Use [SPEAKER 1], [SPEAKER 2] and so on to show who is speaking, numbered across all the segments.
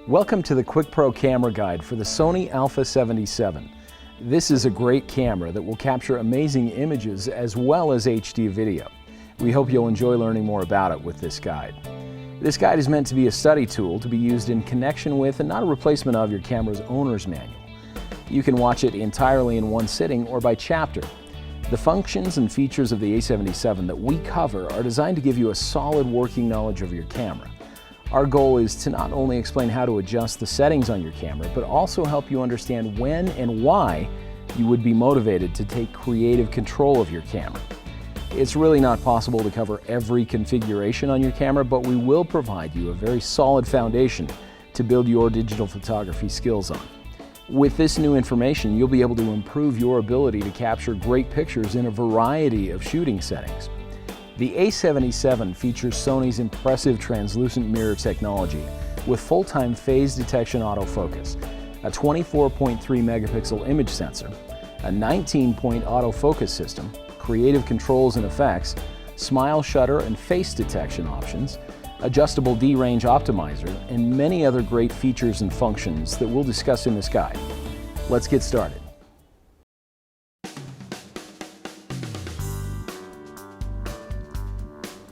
[SPEAKER 1] Welcome to the QuickPro camera guide for the Sony A77. This is a great camera that will capture amazing images as well as HD video. We hope you'll enjoy learning more about it with this guide. This guide is meant to be a study tool to be used in connection with and not a replacement of your camera's owner's manual. You can watch it entirely in one sitting or by chapter. The functions and features of the A77 that we cover are designed to give you a solid working knowledge of your camera. Our goal is to not only explain how to adjust the settings on your camera, but also help you understand when and why you would be motivated to take creative control of your camera. It's really not possible to cover every configuration on your camera, but we will provide you a very solid foundation to build your digital photography skills on. With this new information, you'll be able to improve your ability to capture great pictures in a variety of shooting settings. The A77 features Sony's impressive translucent mirror technology with full-time phase detection autofocus, a 24.3 megapixel image sensor, a 19-point autofocus system, creative controls and effects, smile shutter and face detection options, adjustable D-range optimizer, and many other great features and functions that we'll discuss in this guide. Let's get started.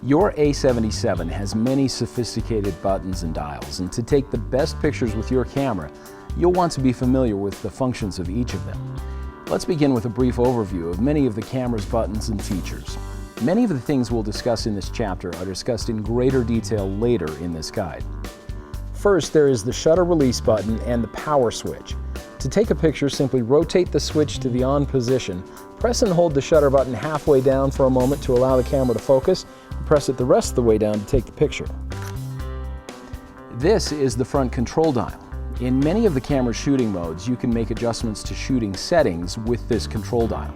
[SPEAKER 1] Your A77 has many sophisticated buttons and dials, and to take the best pictures with your camera, you'll want to be familiar with the functions of each of them. Let's begin with a brief overview of many of the camera's buttons and features. Many of the things we'll discuss in this chapter are discussed in greater detail later in this guide. First, there is the shutter release button and the power switch. To take a picture, simply rotate the switch to the on position, press and hold the shutter button halfway down for a moment to allow the camera to focus, and press it the rest of the way down to take the picture. This is the front control dial. In many of the camera's shooting modes, you can make adjustments to shooting settings with this control dial.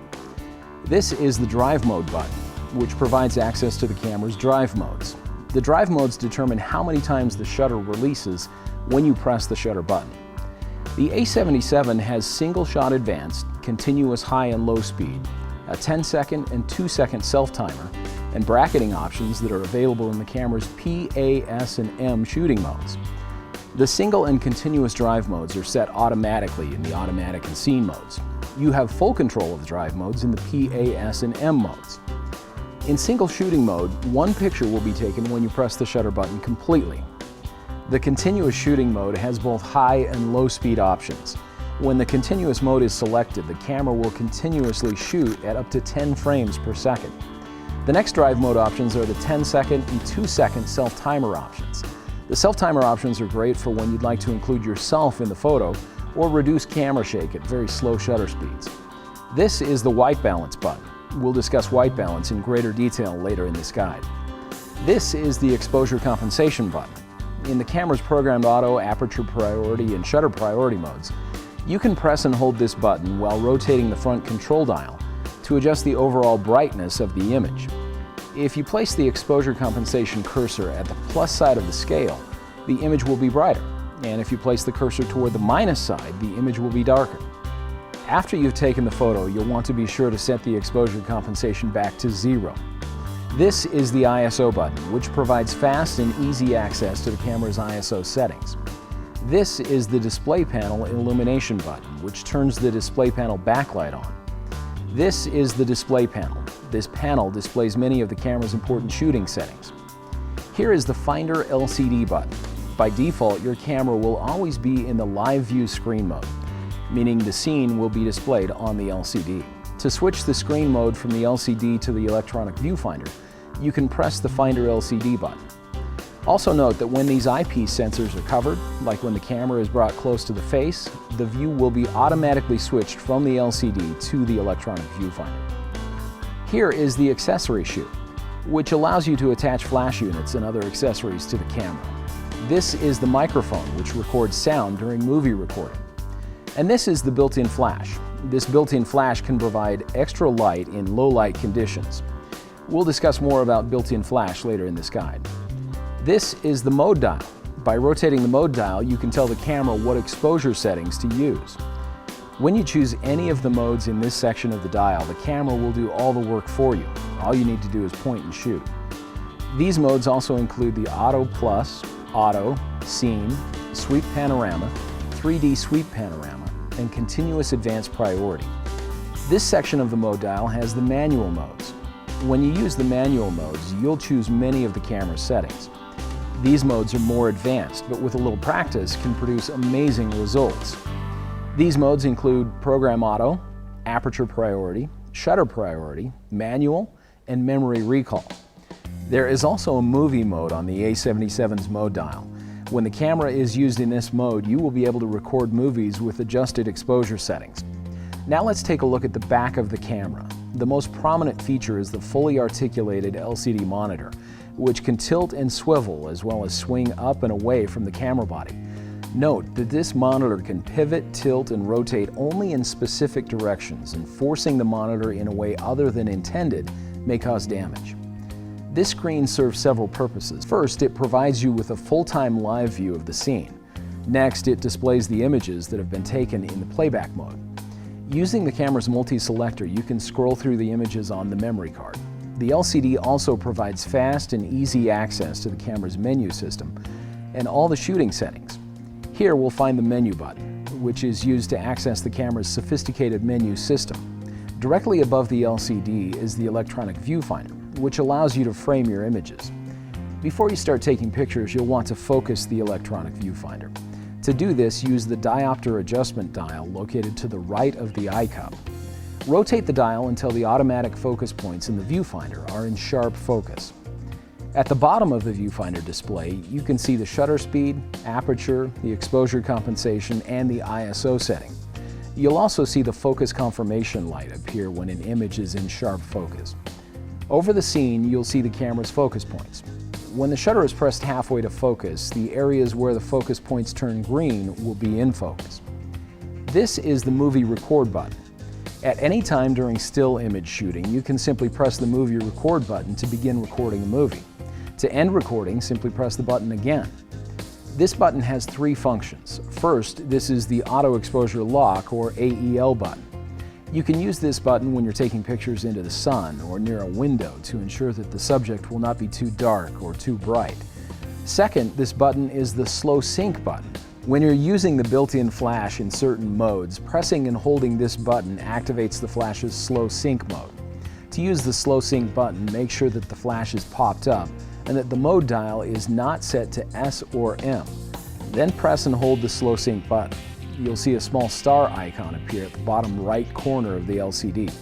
[SPEAKER 1] This is the drive mode button, which provides access to the camera's drive modes. The drive modes determine how many times the shutter releases when you press the shutter button. The A77 has single-shot advanced, continuous high and low speed, a 10-second and 2-second self-timer, and bracketing options that are available in the camera's P, A, S, and M shooting modes. The single and continuous drive modes are set automatically in the automatic and scene modes. You have full control of the drive modes in the P, A, S, and M modes. In single shooting mode, one picture will be taken when you press the shutter button completely. The continuous shooting mode has both high and low speed options. When the continuous mode is selected, the camera will continuously shoot at up to 10 frames per second. The next drive mode options are the 10-second and 2-second self-timer options. The self-timer options are great for when you'd like to include yourself in the photo or reduce camera shake at very slow shutter speeds. This is the white balance button. We'll discuss white balance in greater detail later in this guide. This is the exposure compensation button. In the camera's programmed auto, aperture priority, and shutter priority modes, you can press and hold this button while rotating the front control dial to adjust the overall brightness of the image. If you place the exposure compensation cursor at the plus side of the scale, the image will be brighter, and if you place the cursor toward the minus side, the image will be darker. After you've taken the photo, you'll want to be sure to set the exposure compensation back to 0. This is the ISO button, which provides fast and easy access to the camera's ISO settings. This is the display panel illumination button, which turns the display panel backlight on. This is the display panel. This panel displays many of the camera's important shooting settings. Here is the Finder LCD button. By default, your camera will always be in the live view screen mode, meaning the scene will be displayed on the LCD. To switch the screen mode from the LCD to the electronic viewfinder, you can press the Finder LCD button. Also note that when these eyepiece sensors are covered, like when the camera is brought close to the face, the view will be automatically switched from the LCD to the electronic viewfinder. Here is the accessory chute, which allows you to attach flash units and other accessories to the camera. This is the microphone, which records sound during movie recording. And this is the built-in flash. This built-in flash can provide extra light in low light conditions. We'll discuss more about built-in flash later in this guide. This is the mode dial. By rotating the mode dial, you can tell the camera what exposure settings to use. When you choose any of the modes in this section of the dial, the camera will do all the work for you. All you need to do is point and shoot. These modes also include the Auto Plus, Auto, Scene, sweep panorama, 3D sweep panorama, and continuous advanced priority. This section of the mode dial has the manual modes. When you use the manual modes, you'll choose many of the camera settings. These modes are more advanced, but with a little practice can produce amazing results. These modes include Program Auto, Aperture Priority, Shutter Priority, Manual, and Memory Recall. There is also a movie mode on the A77's mode dial. When the camera is used in this mode, you will be able to record movies with adjusted exposure settings. Now let's take a look at the back of the camera. The most prominent feature is the fully articulated LCD monitor, which can tilt and swivel as well as swing up and away from the camera body. Note that this monitor can pivot, tilt, and rotate only in specific directions, and forcing the monitor in a way other than intended may cause damage. This screen serves several purposes. First, it provides you with a full-time live view of the scene. Next, it displays the images that have been taken in the playback mode. Using the camera's multi-selector, you can scroll through the images on the memory card. The LCD also provides fast and easy access to the camera's menu system and all the shooting settings. Here we'll find the menu button, which is used to access the camera's sophisticated menu system. Directly above the LCD is the electronic viewfinder, which allows you to frame your images. Before you start taking pictures, you'll want to focus the electronic viewfinder. To do this, use the diopter adjustment dial located to the right of the eye cup. Rotate the dial until the automatic focus points in the viewfinder are in sharp focus. At the bottom of the viewfinder display, you can see the shutter speed, aperture, the exposure compensation, and the ISO setting. You'll also see the focus confirmation light appear when an image is in sharp focus. Over the scene, you'll see the camera's focus points. When the shutter is pressed halfway to focus, the areas where the focus points turn green will be in focus. This is the movie record button. At any time during still image shooting, you can simply press the movie record button to begin recording a movie. To end recording, simply press the button again. This button has three functions. First, this is the auto exposure lock or AEL button. You can use this button when you're taking pictures into the sun or near a window to ensure that the subject will not be too dark or too bright. Second, this button is the slow sync button. When you're using the built-in flash in certain modes, pressing and holding this button activates the flash's slow sync mode. To use the slow sync button, make sure that the flash is popped up and that the mode dial is not set to S or M. Then press and hold the slow sync button. You'll see a small star icon appear at the bottom right corner of the LCD.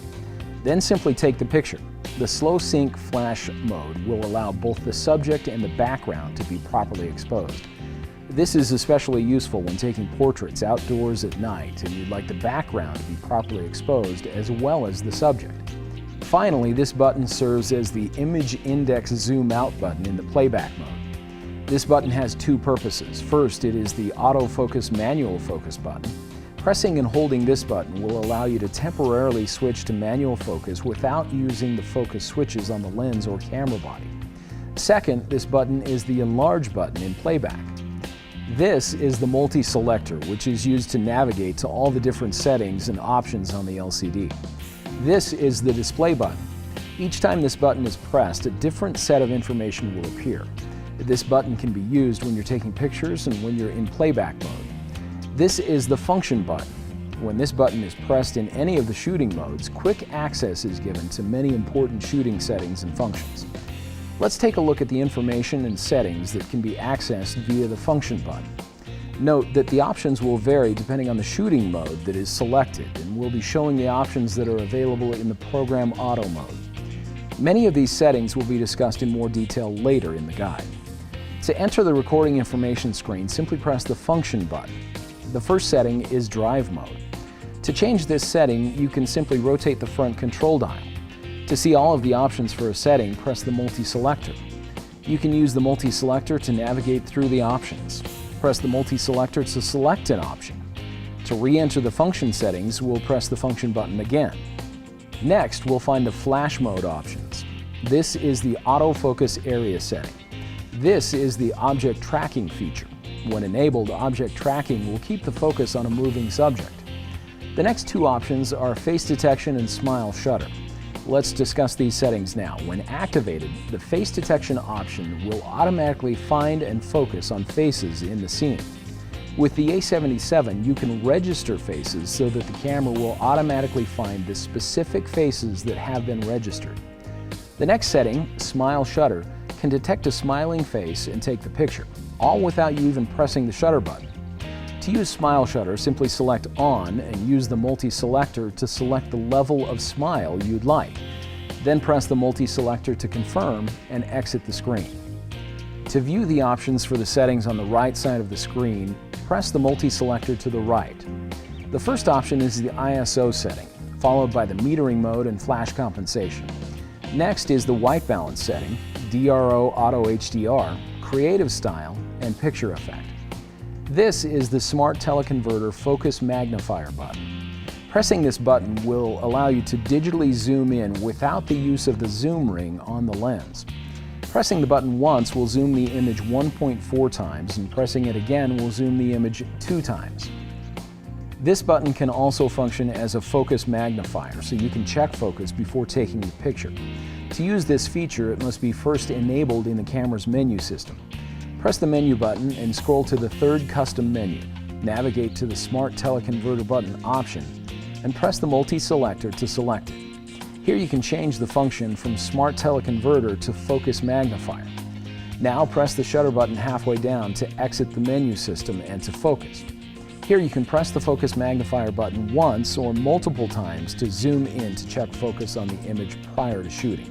[SPEAKER 1] Then simply take the picture. The slow sync flash mode will allow both the subject and the background to be properly exposed. This is especially useful when taking portraits outdoors at night and you'd like the background to be properly exposed as well as the subject. Finally, this button serves as the image index zoom out button in the playback mode. This button has two purposes. First, it is the Autofocus manual focus button. Pressing and holding this button will allow you to temporarily switch to manual focus without using the focus switches on the lens or camera body. Second, this button is the enlarge button in playback. This is the multi-selector, which is used to navigate to all the different settings and options on the LCD. This is the display button. Each time this button is pressed, a different set of information will appear. This button can be used when you're taking pictures and when you're in playback mode. This is the function button. When this button is pressed in any of the shooting modes, quick access is given to many important shooting settings and functions. Let's take a look at the information and settings that can be accessed via the function button. Note that the options will vary depending on the shooting mode that is selected, and we'll be showing the options that are available in the Program Auto mode. Many of these settings will be discussed in more detail later in the guide. To enter the recording information screen, simply press the function button. The first setting is drive mode. To change this setting, you can simply rotate the front control dial. To see all of the options for a setting, press the multi-selector. You can use the multi-selector to navigate through the options. Press the multi-selector to select an option. To re-enter the function settings, we'll press the function button again. Next, we'll find the flash mode options. This is the autofocus area setting. This is the object tracking feature. When enabled, object tracking will keep the focus on a moving subject. The next two options are face detection and smile shutter. Let's discuss these settings now. When activated, the face detection option will automatically find and focus on faces in the scene. With the A77, you can register faces so that the camera will automatically find the specific faces that have been registered. The next setting, Smile Shutter, can detect a smiling face and take the picture, all without you even pressing the shutter button. To use Smile Shutter, simply select On and use the multi-selector to select the level of smile you'd like. Then press the multi-selector to confirm and exit the screen. To view the options for the settings on the right side of the screen, press the multi-selector to the right. The first option is the ISO setting, followed by the metering mode and flash compensation. Next is the white balance setting, DRO Auto HDR, Creative Style, and Picture Effect. This is the Smart Teleconverter Focus Magnifier button. Pressing this button will allow you to digitally zoom in without the use of the zoom ring on the lens. Pressing the button once will zoom the image 1.4 times, and pressing it again will zoom the image 2 times. This button can also function as a focus magnifier, so you can check focus before taking the picture. To use this feature, it must be first enabled in the camera's menu system. Press the menu button and scroll to the third custom menu. Navigate to the Smart Teleconverter button option and press the multi-selector to select it. Here you can change the function from Smart Teleconverter to Focus Magnifier. Now press the shutter button halfway down to exit the menu system and to focus. Here you can press the Focus Magnifier button once or multiple times to zoom in to check focus on the image prior to shooting.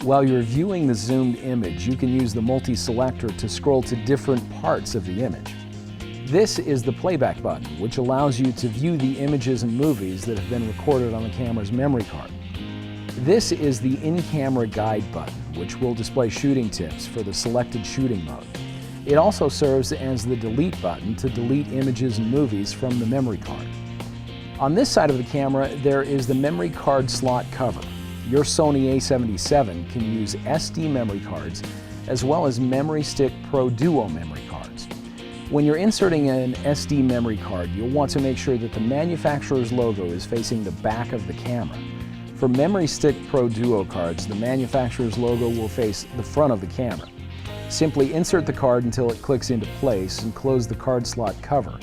[SPEAKER 1] While you're viewing the zoomed image, you can use the multi-selector to scroll to different parts of the image. This is the playback button, which allows you to view the images and movies that have been recorded on the camera's memory card. This is the in-camera guide button, which will display shooting tips for the selected shooting mode. It also serves as the delete button to delete images and movies from the memory card. On this side of the camera, there is the memory card slot cover. Your Sony A77 can use SD memory cards as well as Memory Stick Pro Duo memory cards. When you're inserting an SD memory card, you'll want to make sure that the manufacturer's logo is facing the back of the camera. For Memory Stick Pro Duo cards, the manufacturer's logo will face the front of the camera. Simply insert the card until it clicks into place and close the card slot cover.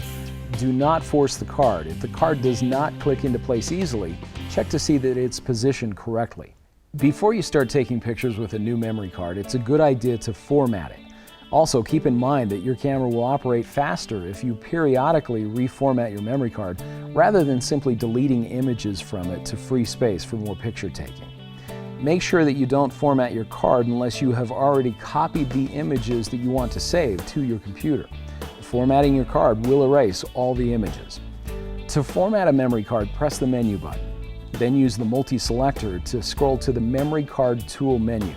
[SPEAKER 1] Do not force the card. If the card does not click into place easily, check to see that it's positioned correctly. Before you start taking pictures with a new memory card, it's a good idea to format it. Also, keep in mind that your camera will operate faster if you periodically reformat your memory card rather than simply deleting images from it to free space for more picture taking. Make sure that you don't format your card unless you have already copied the images that you want to save to your computer. Formatting your card will erase all the images. To format a memory card, press the menu button. Then use the multi-selector to scroll to the Memory Card Tool menu.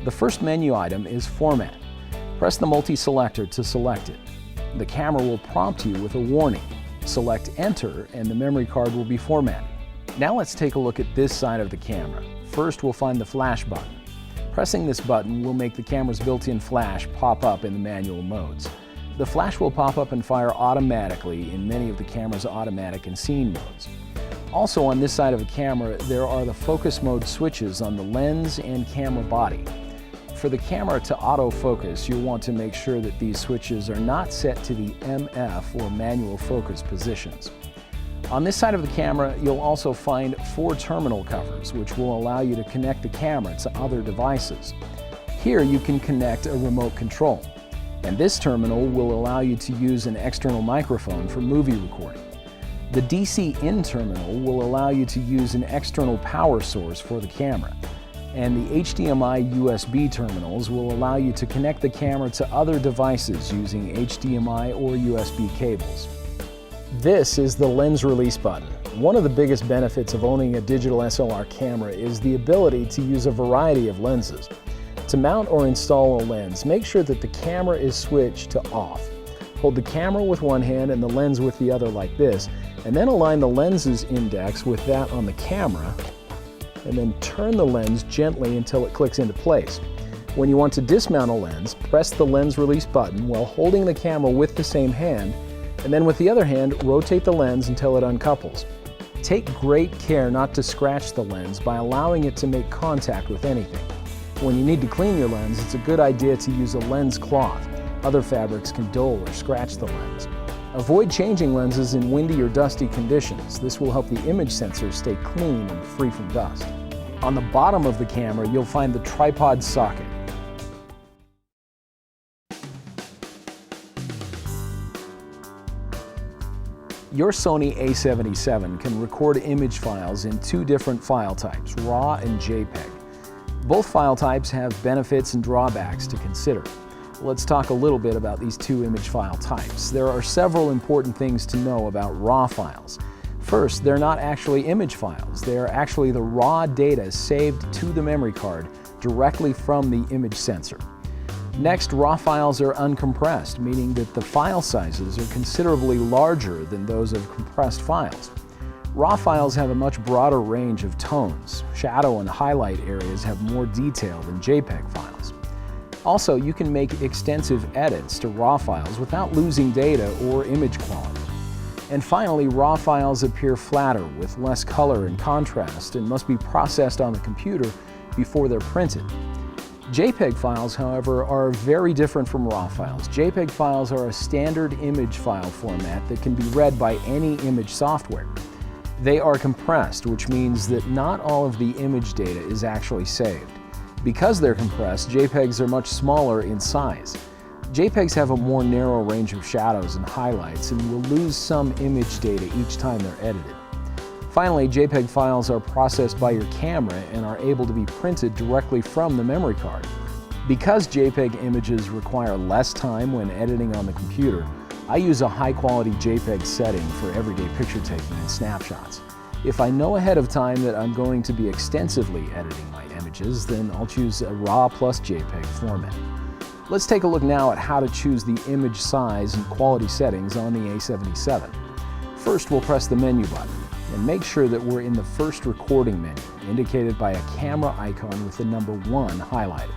[SPEAKER 1] The first menu item is Format. Press the multi-selector to select it. The camera will prompt you with a warning. Select Enter and the memory card will be formatted. Now let's take a look at this side of the camera. First, we'll find the flash button. Pressing this button will make the camera's built-in flash pop up in the manual modes. The flash will pop up and fire automatically in many of the camera's automatic and scene modes. Also on this side of the camera, there are the focus mode switches on the lens and camera body. For the camera to autofocus, you'll want to make sure that these switches are not set to the MF or manual focus positions. On this side of the camera, you'll also find 4 terminal covers, which will allow you to connect the camera to other devices. Here you can connect a remote control, and this terminal will allow you to use an external microphone for movie recording. The DC in terminal will allow you to use an external power source for the camera, and the HDMI USB terminals will allow you to connect the camera to other devices using HDMI or USB cables. This is the lens release button. One of the biggest benefits of owning a digital SLR camera is the ability to use a variety of lenses. To mount or install a lens, make sure that the camera is switched to off. Hold the camera with one hand and the lens with the other like this, and then align the lens's index with that on the camera, and then turn the lens gently until it clicks into place. When you want to dismount a lens, press the lens release button while holding the camera with the same hand, and then with the other hand, rotate the lens until it uncouples. Take great care not to scratch the lens by allowing it to make contact with anything. When you need to clean your lens, it's a good idea to use a lens cloth. Other fabrics can dull or scratch the lens. Avoid changing lenses in windy or dusty conditions. This will help the image sensor stay clean and free from dust. On the bottom of the camera, you'll find the tripod socket. Your Sony A77 can record image files in two different file types, RAW and JPEG. Both file types have benefits and drawbacks to consider. Let's talk a little bit about these two image file types. There are several important things to know about RAW files. First, they're not actually image files. They are actually the raw data saved to the memory card directly from the image sensor. Next, RAW files are uncompressed, meaning that the file sizes are considerably larger than those of compressed files. RAW files have a much broader range of tones. Shadow and highlight areas have more detail than JPEG files. Also, you can make extensive edits to RAW files without losing data or image quality. And finally, RAW files appear flatter with less color and contrast and must be processed on the computer before they're printed. JPEG files, however, are very different from RAW files. JPEG files are a standard image file format that can be read by any image software. They are compressed, which means that not all of the image data is actually saved. Because they're compressed, JPEGs are much smaller in size. JPEGs have a more narrow range of shadows and highlights and will lose some image data each time they're edited. Finally, JPEG files are processed by your camera and are able to be printed directly from the memory card. Because JPEG images require less time when editing on the computer, I use a high-quality JPEG setting for everyday picture taking and snapshots. If I know ahead of time that I'm going to be extensively editing my images, then I'll choose a RAW plus JPEG format. Let's take a look now at how to choose the image size and quality settings on the A77. First, we'll press the menu button and make sure that we're in the first recording menu, indicated by a camera icon with the number 1 highlighted.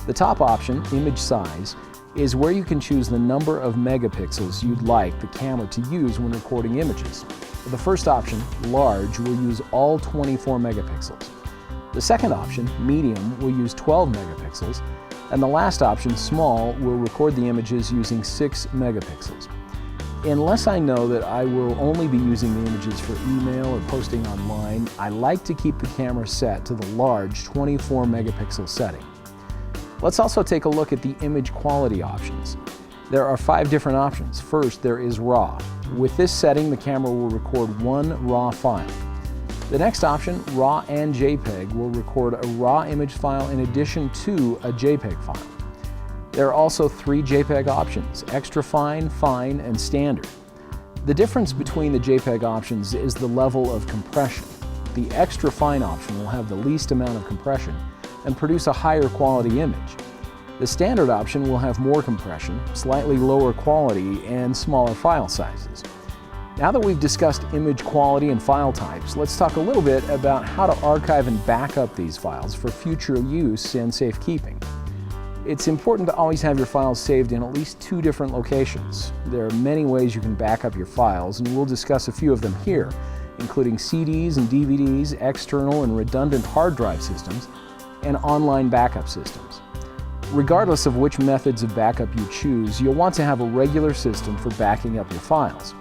[SPEAKER 1] The top option, image size, is where you can choose the number of megapixels you'd like the camera to use when recording images. The first option, large, will use all 24 megapixels. The second option, medium, will use 12 megapixels. And the last option, small, will record the images using 6 megapixels. Unless I know that I will only be using the images for email or posting online, I like to keep the camera set to the large 24 megapixel setting. Let's also take a look at the image quality options. There are 5 different options. First, there is RAW. With this setting, the camera will record 1 RAW file. The next option, RAW and JPEG, will record a RAW image file in addition to a JPEG file. There are also 3 JPEG options, extra fine, fine, and standard. The difference between the JPEG options is the level of compression. The extra fine option will have the least amount of compression and produce a higher quality image. The standard option will have more compression, slightly lower quality, and smaller file sizes. Now that we've discussed image quality and file types, let's talk a little bit about how to archive and back up these files for future use and safekeeping. It's important to always have your files saved in at least 2 different locations. There are many ways you can back up your files, and we'll discuss a few of them here, including CDs and DVDs, external and redundant hard drive systems, and online backup systems. Regardless of which methods of backup you choose, you'll want to have a regular system for backing up your files.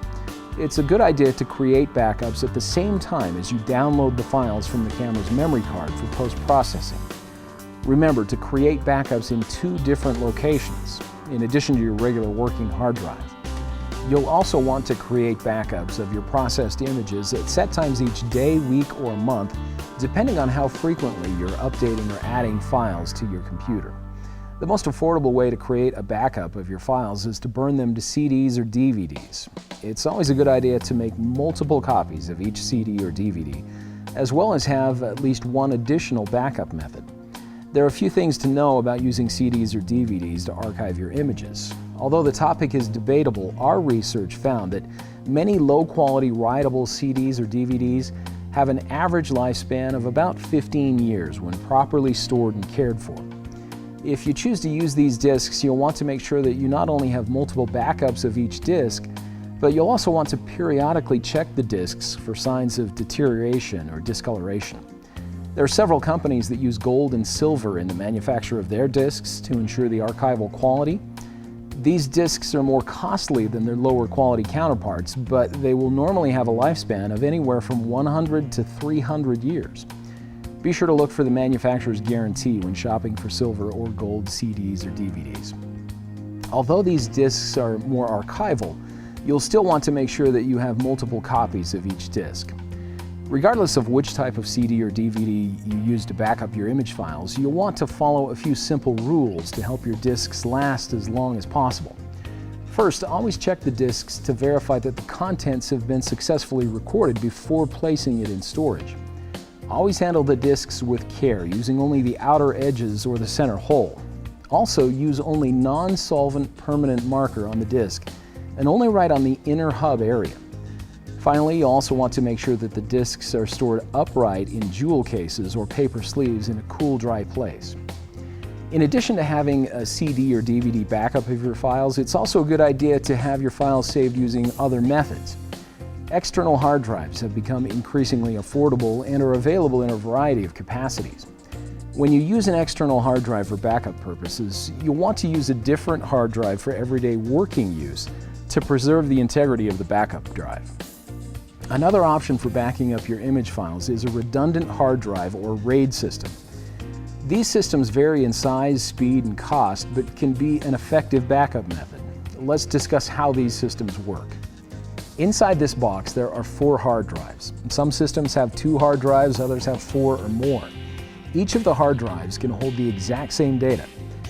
[SPEAKER 1] It's a good idea to create backups at the same time as you download the files from the camera's memory card for post-processing. Remember to create backups in 2 different locations, in addition to your regular working hard drive. You'll also want to create backups of your processed images at set times each day, week, or month, depending on how frequently you're updating or adding files to your computer. The most affordable way to create a backup of your files is to burn them to CDs or DVDs. It's always a good idea to make multiple copies of each CD or DVD, as well as have at least one additional backup method. There are a few things to know about using CDs or DVDs to archive your images. Although the topic is debatable, our research found that many low-quality writable CDs or DVDs have an average lifespan of about 15 years when properly stored and cared for. If you choose to use these discs, you'll want to make sure that you not only have multiple backups of each disc, but you'll also want to periodically check the discs for signs of deterioration or discoloration. There are several companies that use gold and silver in the manufacture of their discs to ensure the archival quality. These discs are more costly than their lower quality counterparts, but they will normally have a lifespan of anywhere from 100 to 300 years. Be sure to look for the manufacturer's guarantee when shopping for silver or gold CDs or DVDs. Although these discs are more archival, you'll still want to make sure that you have multiple copies of each disc. Regardless of which type of CD or DVD you use to back up your image files, you'll want to follow a few simple rules to help your discs last as long as possible. First, always check the discs to verify that the contents have been successfully recorded before placing it in storage. Always handle the discs with care, using only the outer edges or the center hole. Also, use only non-solvent permanent marker on the disc, and only write on the inner hub area. Finally, you also want to make sure that the discs are stored upright in jewel cases or paper sleeves in a cool, dry place. In addition to having a CD or DVD backup of your files, it's also a good idea to have your files saved using other methods. External hard drives have become increasingly affordable and are available in a variety of capacities. When you use an external hard drive for backup purposes, you'll want to use a different hard drive for everyday working use to preserve the integrity of the backup drive. Another option for backing up your image files is a redundant hard drive or RAID system. These systems vary in size, speed, and cost, but can be an effective backup method. Let's discuss how these systems work. Inside this box, there are 4 hard drives. Some systems have 2 hard drives, others have 4 or more. Each of the hard drives can hold the exact same data.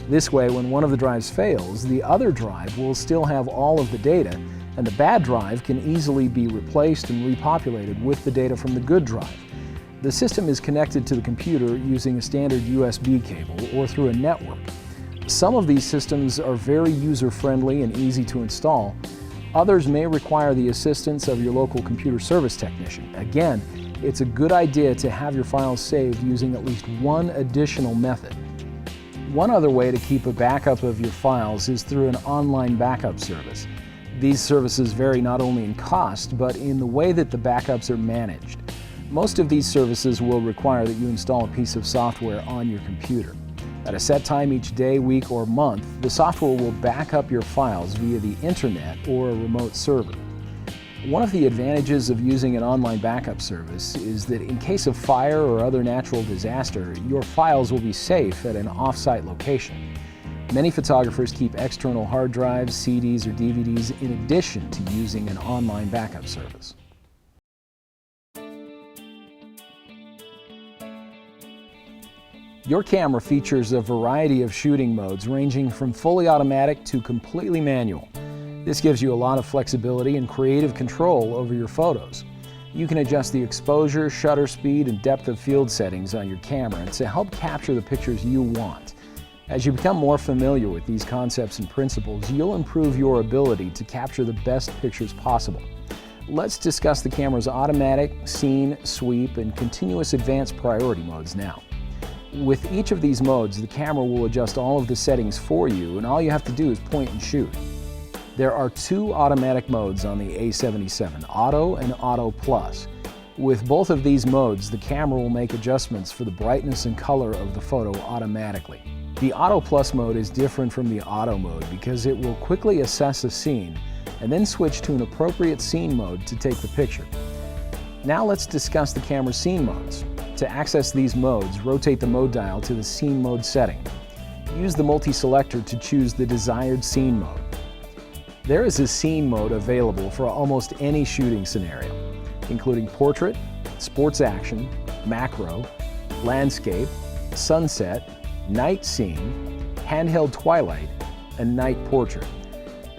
[SPEAKER 1] This way, when one of the drives fails, the other drive will still have all of the data, and the bad drive can easily be replaced and repopulated with the data from the good drive. The system is connected to the computer using a standard USB cable or through a network. Some of these systems are very user-friendly and easy to install. Others may require the assistance of your local computer service technician. Again, it's a good idea to have your files saved using at least one additional method. One other way to keep a backup of your files is through an online backup service. These services vary not only in cost, but in the way that the backups are managed. Most of these services will require that you install a piece of software on your computer. At a set time each day, week, or month, the software will back up your files via the internet or a remote server. One of the advantages of using an online backup service is that in case of fire or other natural disaster, your files will be safe at an off-site location. Many photographers keep external hard drives, CDs, or DVDs in addition to using an online backup service. Your camera features a variety of shooting modes ranging from fully automatic to completely manual. This gives you a lot of flexibility and creative control over your photos. You can adjust the exposure, shutter speed, and depth of field settings on your camera to help capture the pictures you want. As you become more familiar with these concepts and principles, you'll improve your ability to capture the best pictures possible. Let's discuss the camera's automatic, scene, sweep, and continuous advanced priority modes now. With each of these modes, the camera will adjust all of the settings for you, and all you have to do is point and shoot. There are 2 automatic modes on the A77, Auto and Auto Plus. With both of these modes, the camera will make adjustments for the brightness and color of the photo automatically. The Auto Plus mode is different from the Auto mode because it will quickly assess a scene and then switch to an appropriate scene mode to take the picture. Now let's discuss the camera's scene modes. To access these modes, rotate the mode dial to the scene mode setting. Use the multi-selector to choose the desired scene mode. There is a scene mode available for almost any shooting scenario, including portrait, sports action, macro, landscape, sunset, night scene, handheld twilight, and night portrait.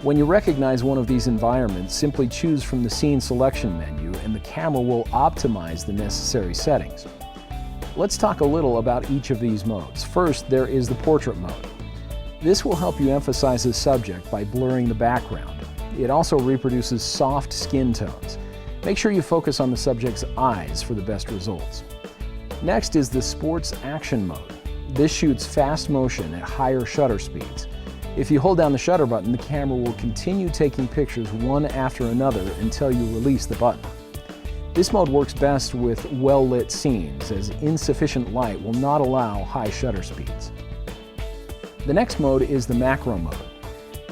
[SPEAKER 1] When you recognize one of these environments, simply choose from the scene selection menu and the camera will optimize the necessary settings. Let's talk a little about each of these modes. First, there is the portrait mode. This will help you emphasize the subject by blurring the background. It also reproduces soft skin tones. Make sure you focus on the subject's eyes for the best results. Next is the sports action mode. This shoots fast motion at higher shutter speeds. If you hold down the shutter button, the camera will continue taking pictures one after another until you release the button. This mode works best with well-lit scenes, as insufficient light will not allow high shutter speeds. The next mode is the macro mode.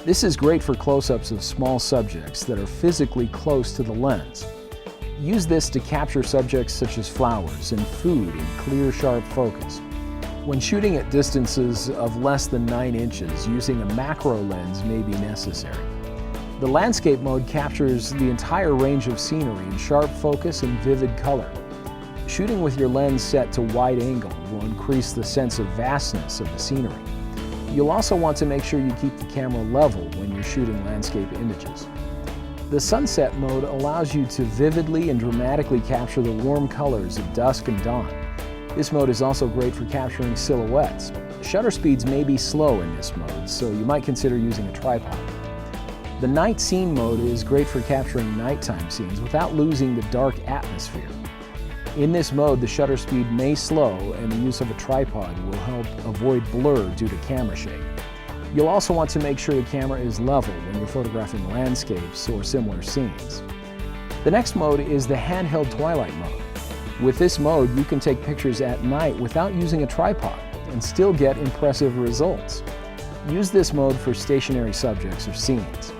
[SPEAKER 1] This is great for close-ups of small subjects that are physically close to the lens. Use this to capture subjects such as flowers and food in clear, sharp focus. When shooting at distances of less than 9 inches, using a macro lens may be necessary. The landscape mode captures the entire range of scenery in sharp focus and vivid color. Shooting with your lens set to wide angle will increase the sense of vastness of the scenery. You'll also want to make sure you keep the camera level when you're shooting landscape images. The sunset mode allows you to vividly and dramatically capture the warm colors of dusk and dawn. This mode is also great for capturing silhouettes. Shutter speeds may be slow in this mode, so you might consider using a tripod. The night scene mode is great for capturing nighttime scenes without losing the dark atmosphere. In this mode, the shutter speed may slow, and the use of a tripod will help avoid blur due to camera shake. You'll also want to make sure the camera is level when you're photographing landscapes or similar scenes. The next mode is the handheld twilight mode. With this mode, you can take pictures at night without using a tripod and still get impressive results. Use this mode for stationary subjects or scenes.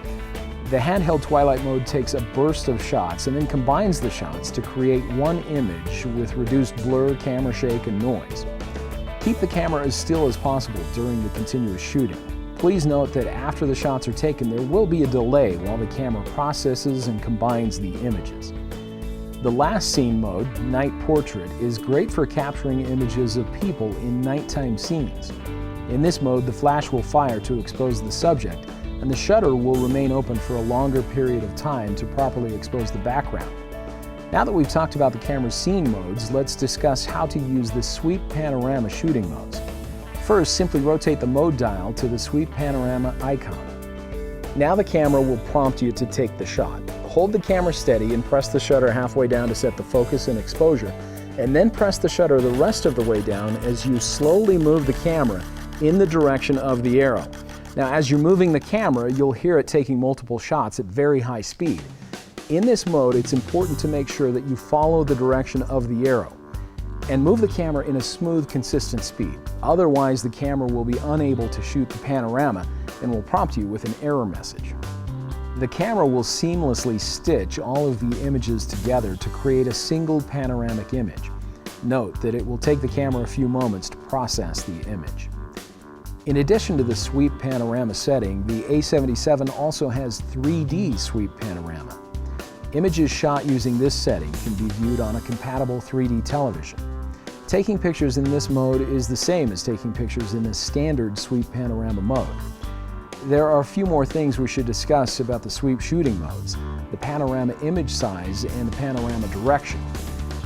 [SPEAKER 1] The handheld twilight mode takes a burst of shots and then combines the shots to create one image with reduced blur, camera shake, and noise. Keep the camera as still as possible during the continuous shooting. Please note that after the shots are taken, there will be a delay while the camera processes and combines the images. The last scene mode, Night Portrait, is great for capturing images of people in nighttime scenes. In this mode, the flash will fire to expose the subject, and the shutter will remain open for a longer period of time to properly expose the background. Now that we've talked about the camera's scene modes, let's discuss how to use the sweep panorama shooting modes. First, simply rotate the mode dial to the sweep panorama icon. Now the camera will prompt you to take the shot. Hold the camera steady and press the shutter halfway down to set the focus and exposure, and then press the shutter the rest of the way down as you slowly move the camera in the direction of the arrow. Now, as you're moving the camera, you'll hear it taking multiple shots at very high speed. In this mode, it's important to make sure that you follow the direction of the arrow and move the camera in a smooth, consistent speed. Otherwise, the camera will be unable to shoot the panorama and will prompt you with an error message. The camera will seamlessly stitch all of the images together to create a single panoramic image. Note that it will take the camera a few moments to process the image. In addition to the sweep panorama setting, the A77 also has 3D sweep panorama. Images shot using this setting can be viewed on a compatible 3D television. Taking pictures in this mode is the same as taking pictures in the standard sweep panorama mode. There are a few more things we should discuss about the sweep shooting modes: the panorama image size and the panorama direction.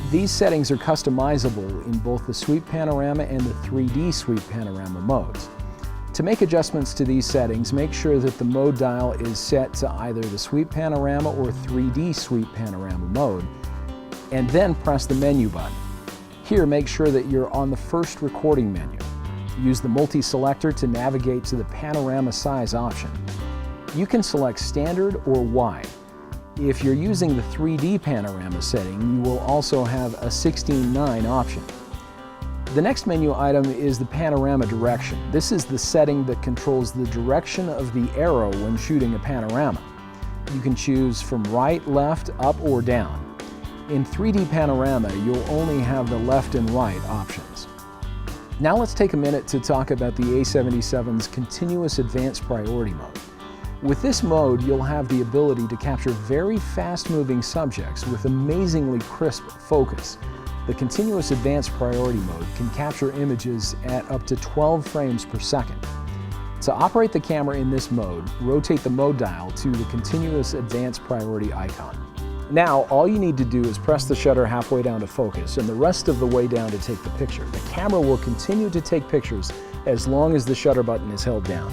[SPEAKER 1] These settings are customizable in both the sweep panorama and the 3D sweep panorama modes. To make adjustments to these settings, make sure that the mode dial is set to either the sweep panorama or 3D sweep panorama mode, and then press the menu button. Here, make sure that you're on the first recording menu. Use the multi-selector to navigate to the panorama size option. You can select standard or wide. If you're using the 3D panorama setting, you will also have a 16:9 option. The next menu item is the panorama direction. This is the setting that controls the direction of the arrow when shooting a panorama. You can choose from right, left, up, or down. In 3D panorama, you'll only have the left and right options. Now let's take a minute to talk about the A77's continuous advanced priority mode. With this mode, you'll have the ability to capture very fast-moving subjects with amazingly crisp focus. The continuous advanced priority mode can capture images at up to 12 frames per second. To operate the camera in this mode, rotate the mode dial to the continuous advanced priority icon. Now, all you need to do is press the shutter halfway down to focus and the rest of the way down to take the picture. The camera will continue to take pictures as long as the shutter button is held down.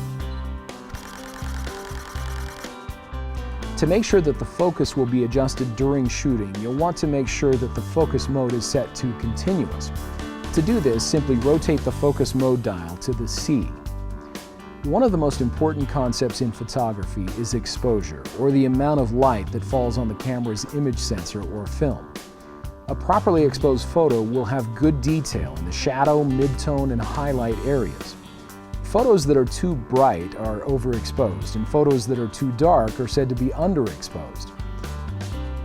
[SPEAKER 1] To make sure that the focus will be adjusted during shooting, you'll want to make sure that the focus mode is set to continuous. To do this, simply rotate the focus mode dial to the C. One of the most important concepts in photography is exposure, or the amount of light that falls on the camera's image sensor or film. A properly exposed photo will have good detail in the shadow, midtone, and highlight areas. Photos that are too bright are overexposed, and photos that are too dark are said to be underexposed.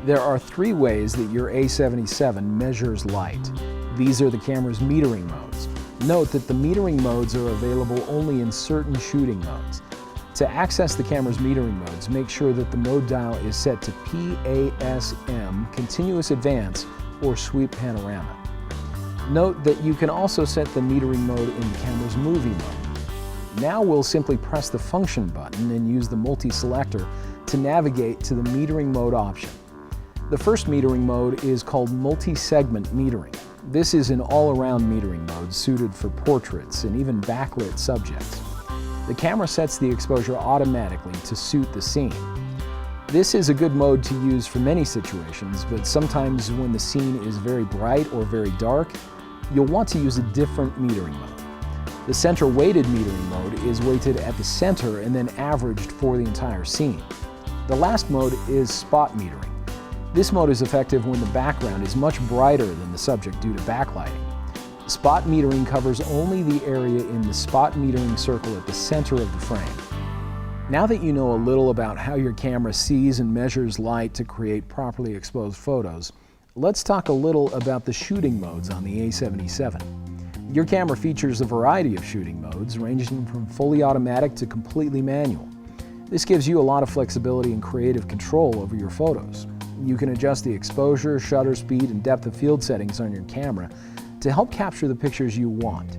[SPEAKER 1] There are 3 ways that your A77 measures light. These are the camera's metering modes. Note that the metering modes are available only in certain shooting modes. To access the camera's metering modes, make sure that the mode dial is set to PASM, Continuous Advance, or Sweep Panorama. Note that you can also set the metering mode in the camera's movie mode. Now we'll simply press the function button and use the multi-selector to navigate to the metering mode option. The first metering mode is called multi-segment metering. This is an all-around metering mode suited for portraits and even backlit subjects. The camera sets the exposure automatically to suit the scene. This is a good mode to use for many situations, but sometimes when the scene is very bright or very dark, you'll want to use a different metering mode. The center weighted metering mode is weighted at the center and then averaged for the entire scene. The last mode is spot metering. This mode is effective when the background is much brighter than the subject due to backlighting. Spot metering covers only the area in the spot metering circle at the center of the frame. Now that you know a little about how your camera sees and measures light to create properly exposed photos, let's talk a little about the shooting modes on the A77. Your camera features a variety of shooting modes, ranging from fully automatic to completely manual. This gives you a lot of flexibility and creative control over your photos. You can adjust the exposure, shutter speed, and depth of field settings on your camera to help capture the pictures you want.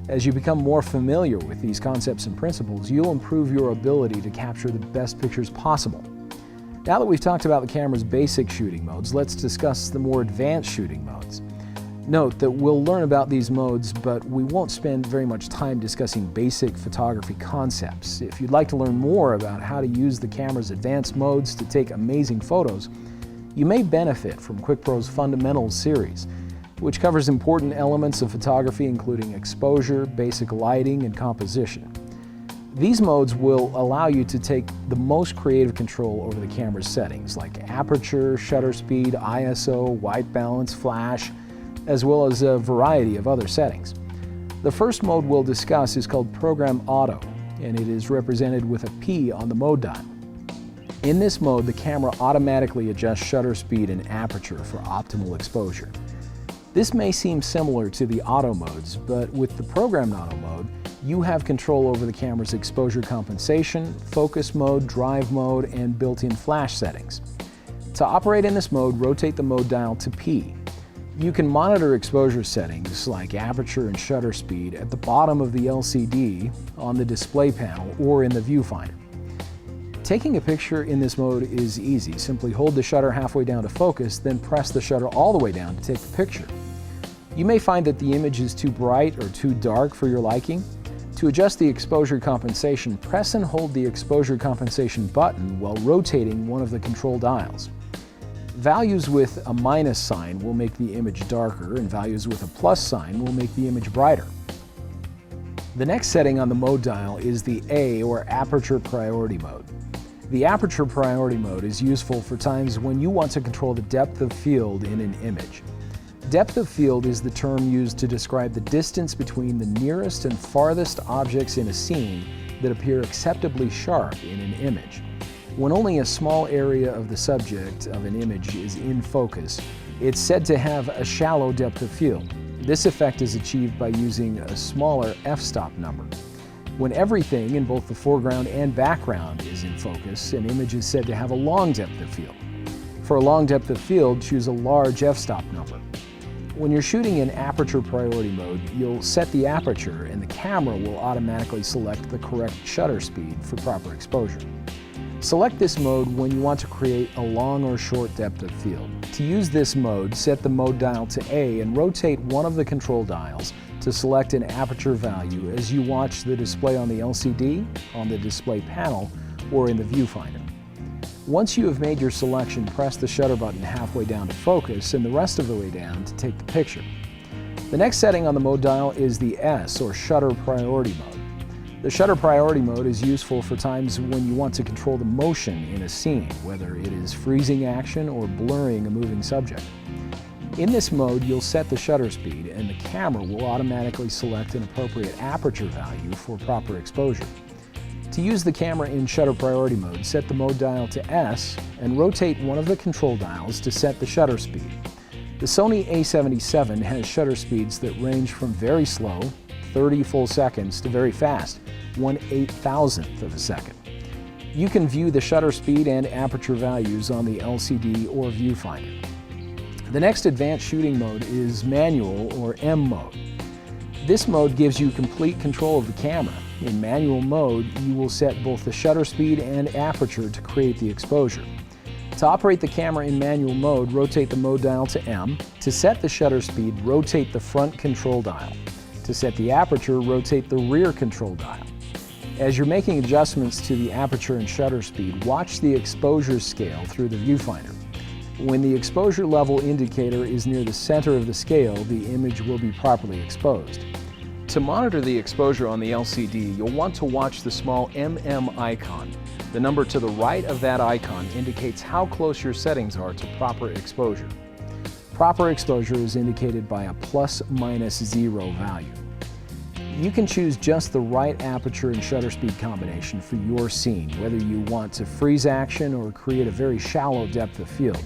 [SPEAKER 1] As you become more familiar with these concepts and principles, you'll improve your ability to capture the best pictures possible. Now that we've talked about the camera's basic shooting modes, let's discuss the more advanced shooting modes. Note that we'll learn about these modes, but we won't spend very much time discussing basic photography concepts. If you'd like to learn more about how to use the camera's advanced modes to take amazing photos, you may benefit from QuickPro's Fundamentals series, which covers important elements of photography including exposure, basic lighting, and composition. These modes will allow you to take the most creative control over the camera's settings like aperture, shutter speed, ISO, white balance, flash, as well as a variety of other settings. The first mode we'll discuss is called Program Auto, and it is represented with a P on the mode dial. In this mode, the camera automatically adjusts shutter speed and aperture for optimal exposure. This may seem similar to the auto modes, but with the programmed auto mode, you have control over the camera's exposure compensation, focus mode, drive mode, and built-in flash settings. To operate in this mode, rotate the mode dial to P. You can monitor exposure settings like aperture and shutter speed at the bottom of the LCD, on the display panel, or in the viewfinder. Taking a picture in this mode is easy. Simply hold the shutter halfway down to focus, then press the shutter all the way down to take the picture. You may find that the image is too bright or too dark for your liking. To adjust the exposure compensation, press and hold the exposure compensation button while rotating one of the control dials. Values with a minus sign will make the image darker, and values with a plus sign will make the image brighter. The next setting on the mode dial is the A, or Aperture Priority mode. The Aperture Priority mode is useful for times when you want to control the depth of field in an image. Depth of field is the term used to describe the distance between the nearest and farthest objects in a scene that appear acceptably sharp in an image. When only a small area of the subject of an image is in focus, it's said to have a shallow depth of field. This effect is achieved by using a smaller f-stop number. When everything in both the foreground and background is in focus, an image is said to have a long depth of field. For a long depth of field, choose a large f-stop number. When you're shooting in Aperture Priority mode, you'll set the aperture and the camera will automatically select the correct shutter speed for proper exposure. Select this mode when you want to create a long or short depth of field. To use this mode, set the mode dial to A and rotate one of the control dials to select an aperture value as you watch the display on the LCD, on the display panel, or in the viewfinder. Once you have made your selection, press the shutter button halfway down to focus and the rest of the way down to take the picture. The next setting on the mode dial is the S, or Shutter Priority mode. The Shutter Priority mode is useful for times when you want to control the motion in a scene, whether it is freezing action or blurring a moving subject. In this mode, you'll set the shutter speed and the camera will automatically select an appropriate aperture value for proper exposure. To use the camera in shutter priority mode, set the mode dial to S and rotate one of the control dials to set the shutter speed. The Sony A77 has shutter speeds that range from very slow, 30 full seconds, to very fast, 1/8,000th of a second. You can view the shutter speed and aperture values on the LCD or viewfinder. The next advanced shooting mode is manual or M mode. This mode gives you complete control of the camera. In manual mode, you will set both the shutter speed and aperture to create the exposure. To operate the camera in manual mode, rotate the mode dial to M. To set the shutter speed, rotate the front control dial. To set the aperture, rotate the rear control dial. As you're making adjustments to the aperture and shutter speed, watch the exposure scale through the viewfinder. When the exposure level indicator is near the center of the scale, the image will be properly exposed. To monitor the exposure on the LCD, you'll want to watch the small MM icon. The number to the right of that icon indicates how close your settings are to proper exposure. Proper exposure is indicated by a ±0 value. You can choose just the right aperture and shutter speed combination for your scene, whether you want to freeze action or create a very shallow depth of field.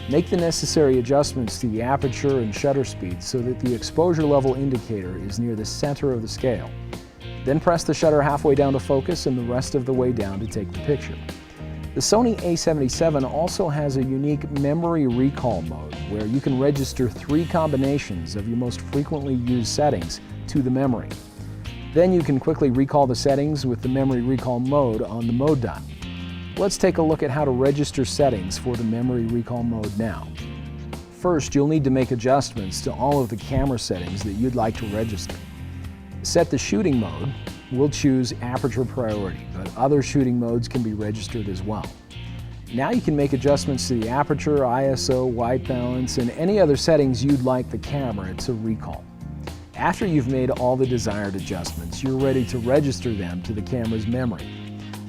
[SPEAKER 1] Make the necessary adjustments to the aperture and shutter speed so that the exposure level indicator is near the center of the scale. Then press the shutter halfway down to focus and the rest of the way down to take the picture. The Sony A77 also has a unique memory recall mode where you can register 3 combinations of your most frequently used settings to the memory. Then you can quickly recall the settings with the memory recall mode on the mode dial. Let's take a look at how to register settings for the memory recall mode now. First, you'll need to make adjustments to all of the camera settings that you'd like to register. Set the shooting mode. We'll choose aperture priority, but other shooting modes can be registered as well. Now you can make adjustments to the aperture, ISO, white balance, and any other settings you'd like the camera to recall. After you've made all the desired adjustments, you're ready to register them to the camera's memory.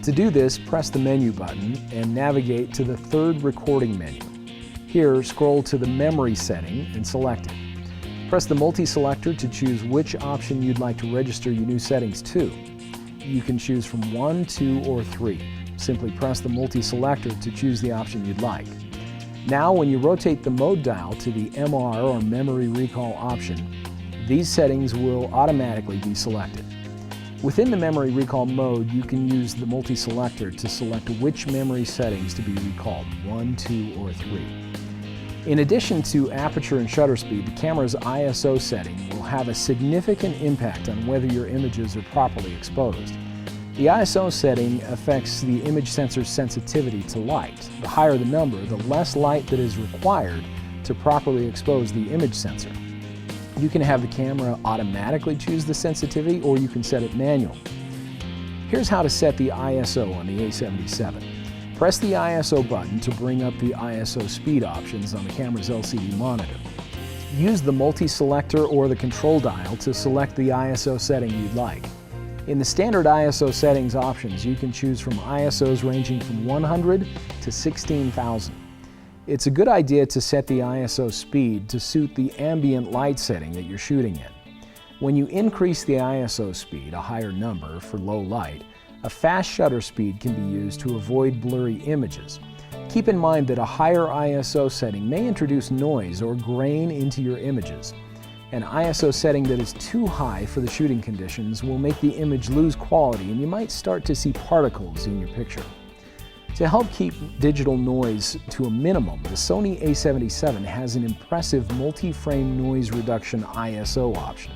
[SPEAKER 1] To do this, press the menu button and navigate to the third recording menu. Here, scroll to the memory setting and select it. Press the multi-selector to choose which option you'd like to register your new settings to. You can choose from 1, 2, or 3. Simply press the multi-selector to choose the option you'd like. Now, when you rotate the mode dial to the MR or memory recall option, these settings will automatically be selected. Within the memory recall mode, you can use the multi-selector to select which memory settings to be recalled, 1, 2, or 3. In addition to aperture and shutter speed, the camera's ISO setting will have a significant impact on whether your images are properly exposed. The ISO setting affects the image sensor's sensitivity to light. The higher the number, the less light that is required to properly expose the image sensor. You can have the camera automatically choose the sensitivity, or you can set it manually. Here's how to set the ISO on the A77. Press the ISO button to bring up the ISO speed options on the camera's LCD monitor. Use the multi-selector or the control dial to select the ISO setting you'd like. In the standard ISO settings options, you can choose from ISOs ranging from 100 to 16,000. It's a good idea to set the ISO speed to suit the ambient light setting that you're shooting in. When you increase the ISO speed, a higher number for low light, a fast shutter speed can be used to avoid blurry images. Keep in mind that a higher ISO setting may introduce noise or grain into your images. An ISO setting that is too high for the shooting conditions will make the image lose quality and you might start to see particles in your picture. To help keep digital noise to a minimum, the Sony A77 has an impressive multi-frame noise reduction ISO option.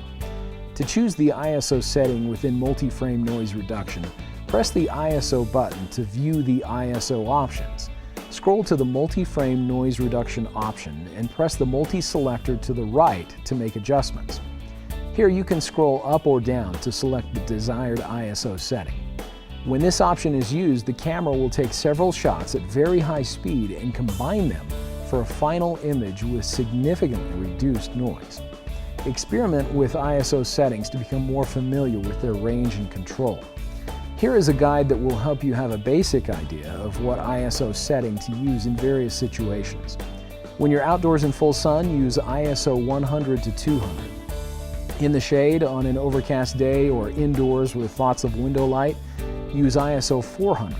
[SPEAKER 1] To choose the ISO setting within multi-frame noise reduction, press the ISO button to view the ISO options. Scroll to the multi-frame noise reduction option and press the multi-selector to the right to make adjustments. Here you can scroll up or down to select the desired ISO setting. When this option is used, the camera will take several shots at very high speed and combine them for a final image with significantly reduced noise. Experiment with ISO settings to become more familiar with their range and control. Here is a guide that will help you have a basic idea of what ISO setting to use in various situations. When you're outdoors in full sun, use ISO 100 to 200. In the shade, on an overcast day, or indoors with lots of window light, use ISO 400.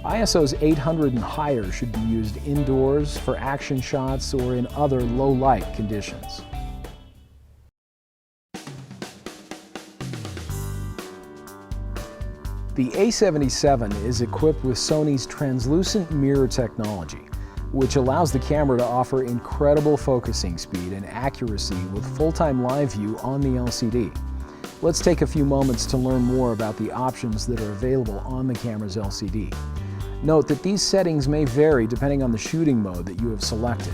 [SPEAKER 1] ISOs 800 and higher should be used indoors for action shots or in other low light conditions. The A77 is equipped with Sony's translucent mirror technology, which allows the camera to offer incredible focusing speed and accuracy with full-time live view on the LCD. Let's take a few moments to learn more about the options that are available on the camera's LCD. Note that these settings may vary depending on the shooting mode that you have selected.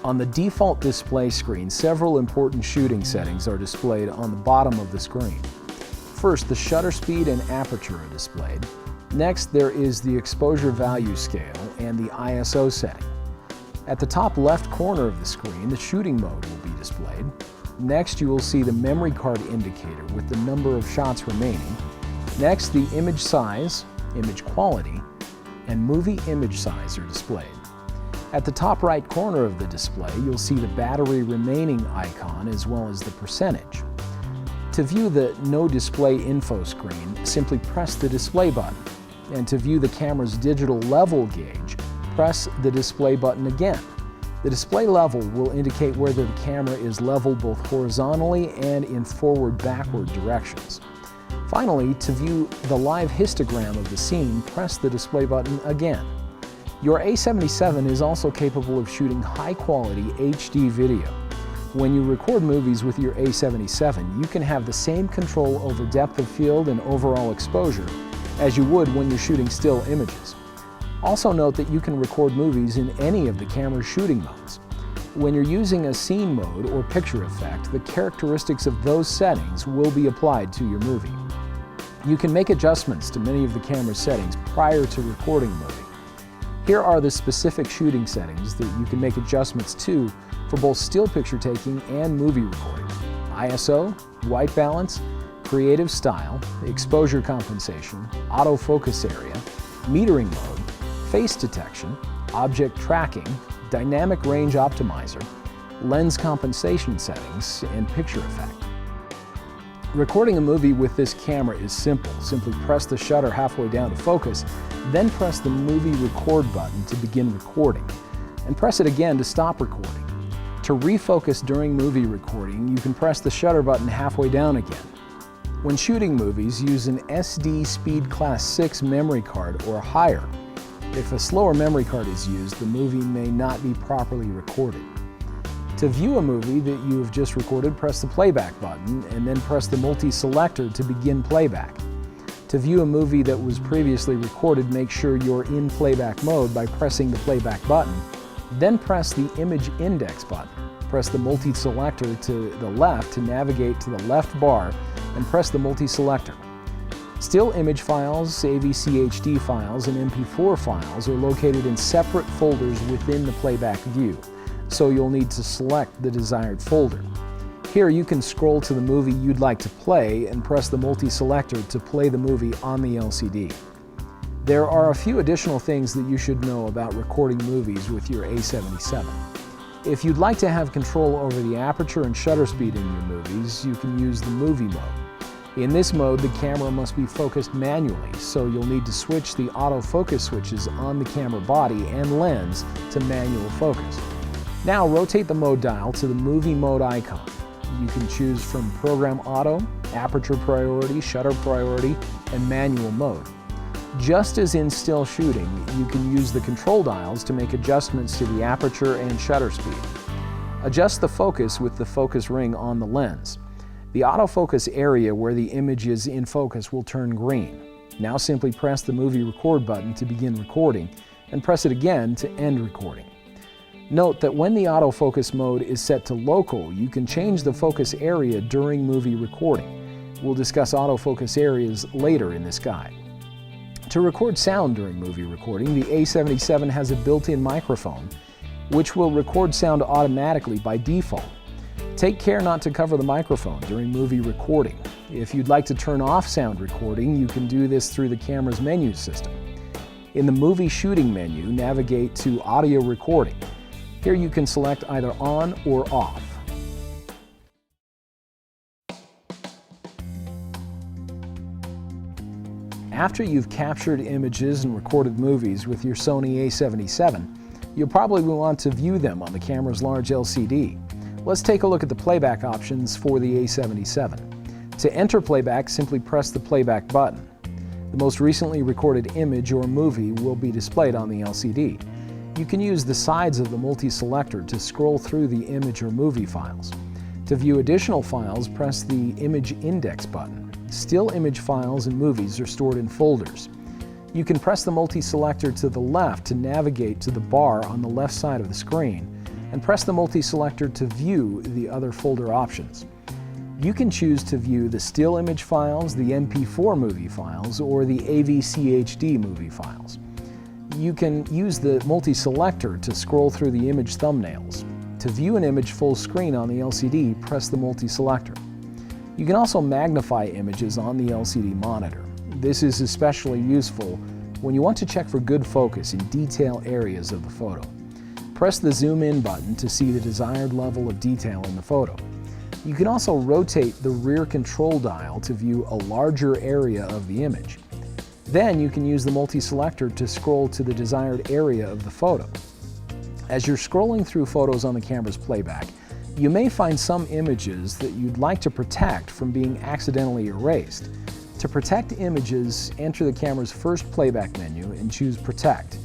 [SPEAKER 1] On the default display screen, several important shooting settings are displayed on the bottom of the screen. First, the shutter speed and aperture are displayed. Next, there is the exposure value scale and the ISO setting. At the top left corner of the screen, the shooting mode will be displayed. Next, you will see the memory card indicator with the number of shots remaining. Next, the image size, image quality, and movie image size are displayed. At the top right corner of the display, you'll see the battery remaining icon as well as the percentage. To view the No Display Info screen, simply press the display button. And to view the camera's digital level gauge, press the display button again. The display level will indicate whether the camera is level both horizontally and in forward-backward directions. Finally, to view the live histogram of the scene, press the display button again. Your A77 is also capable of shooting high-quality HD video. When you record movies with your A77, you can have the same control over depth of field and overall exposure as you would when you're shooting still images. Also note that you can record movies in any of the camera's shooting modes. When you're using a scene mode or picture effect, the characteristics of those settings will be applied to your movie. You can make adjustments to many of the camera's settings prior to recording a movie. Here are the specific shooting settings that you can make adjustments to for both still picture taking and movie recording: ISO, white balance, creative style, exposure compensation, autofocus area, metering mode, face detection, object tracking, dynamic range optimizer, lens compensation settings, and picture effect. Recording a movie with this camera is simple. Simply press the shutter halfway down to focus, then press the movie record button to begin recording, and press it again to stop recording. To refocus during movie recording, you can press the shutter button halfway down again. When shooting movies, use an SD Speed Class 6 memory card or higher. If a slower memory card is used, the movie may not be properly recorded. To view a movie that you have just recorded, press the playback button and then press the multi-selector to begin playback. To view a movie that was previously recorded, make sure you're in playback mode by pressing the playback button. Then press the image index button. Press the multi-selector to the left to navigate to the left bar and press the multi-selector. Still image files, AVCHD files, and MP4 files are located in separate folders within the playback view, so you'll need to select the desired folder. Here you can scroll to the movie you'd like to play and press the multi-selector to play the movie on the LCD. There are a few additional things that you should know about recording movies with your A77. If you'd like to have control over the aperture and shutter speed in your movies, you can use the movie mode. In this mode, the camera must be focused manually, so you'll need to switch the autofocus switches on the camera body and lens to manual focus. Now rotate the mode dial to the movie mode icon. You can choose from Program Auto, Aperture Priority, Shutter Priority, and Manual mode. Just as in still shooting, you can use the control dials to make adjustments to the aperture and shutter speed. Adjust the focus with the focus ring on the lens. The autofocus area where the image is in focus will turn green. Now simply press the movie record button to begin recording, and press it again to end recording. Note that when the autofocus mode is set to local, you can change the focus area during movie recording. We'll discuss autofocus areas later in this guide. To record sound during movie recording, the A77 has a built-in microphone, which will record sound automatically by default. Take care not to cover the microphone during movie recording. If you'd like to turn off sound recording, you can do this through the camera's menu system. In the movie shooting menu, navigate to Audio Recording. Here you can select either on or off. After you've captured images and recorded movies with your Sony A77, you'll probably want to view them on the camera's large LCD. Let's take a look at the playback options for the A77. To enter playback, simply press the playback button. The most recently recorded image or movie will be displayed on the LCD. You can use the sides of the multi-selector to scroll through the image or movie files. To view additional files, press the Image Index button. Still image files and movies are stored in folders. You can press the multi-selector to the left to navigate to the bar on the left side of the screen, and press the multi-selector to view the other folder options. You can choose to view the still image files, the MP4 movie files, or the AVCHD movie files. You can use the multi-selector to scroll through the image thumbnails. To view an image full screen on the LCD, press the multi-selector. You can also magnify images on the LCD monitor. This is especially useful when you want to check for good focus in detail areas of the photo. Press the Zoom In button to see the desired level of detail in the photo. You can also rotate the rear control dial to view a larger area of the image. Then you can use the multi-selector to scroll to the desired area of the photo. As you're scrolling through photos on the camera's playback, you may find some images that you'd like to protect from being accidentally erased. To protect images, enter the camera's first playback menu and choose Protect.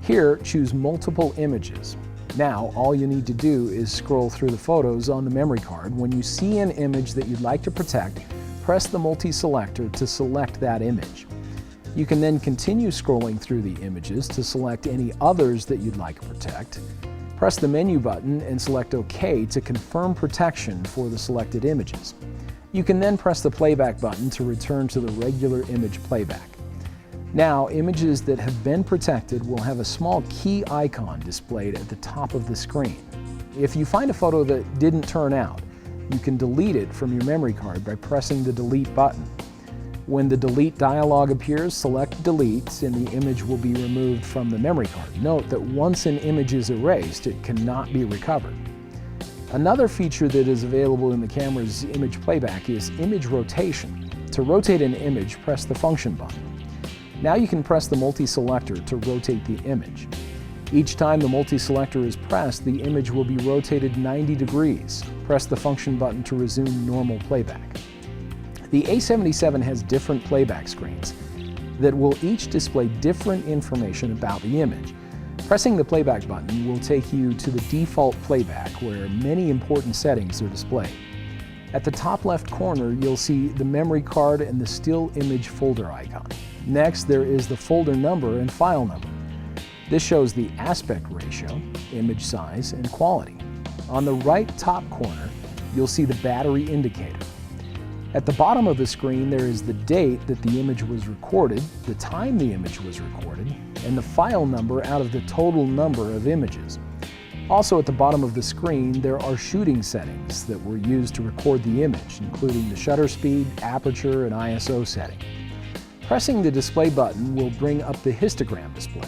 [SPEAKER 1] Here, choose Multiple Images. Now, all you need to do is scroll through the photos on the memory card. When you see an image that you'd like to protect, press the multi-selector to select that image. You can then continue scrolling through the images to select any others that you'd like to protect. Press the menu button and select OK to confirm protection for the selected images. You can then press the playback button to return to the regular image playback. Now, images that have been protected will have a small key icon displayed at the top of the screen. If you find a photo that didn't turn out, you can delete it from your memory card by pressing the Delete button. When the Delete dialog appears, select Delete and the image will be removed from the memory card. Note that once an image is erased, it cannot be recovered. Another feature that is available in the camera's image playback is image rotation. To rotate an image, press the Function button. Now you can press the multi-selector to rotate the image. Each time the multi-selector is pressed, the image will be rotated 90 degrees. Press the Function button to resume normal playback. The A77 has different playback screens that will each display different information about the image. Pressing the playback button will take you to the default playback where many important settings are displayed. At the top left corner, you'll see the memory card and the still image folder icon. Next, there is the folder number and file number. This shows the aspect ratio, image size, and quality. On the right top corner, you'll see the battery indicator. At the bottom of the screen, there is the date that the image was recorded, the time the image was recorded, and the file number out of the total number of images. Also at the bottom of the screen, there are shooting settings that were used to record the image, including the shutter speed, aperture, and ISO setting. Pressing the display button will bring up the histogram display.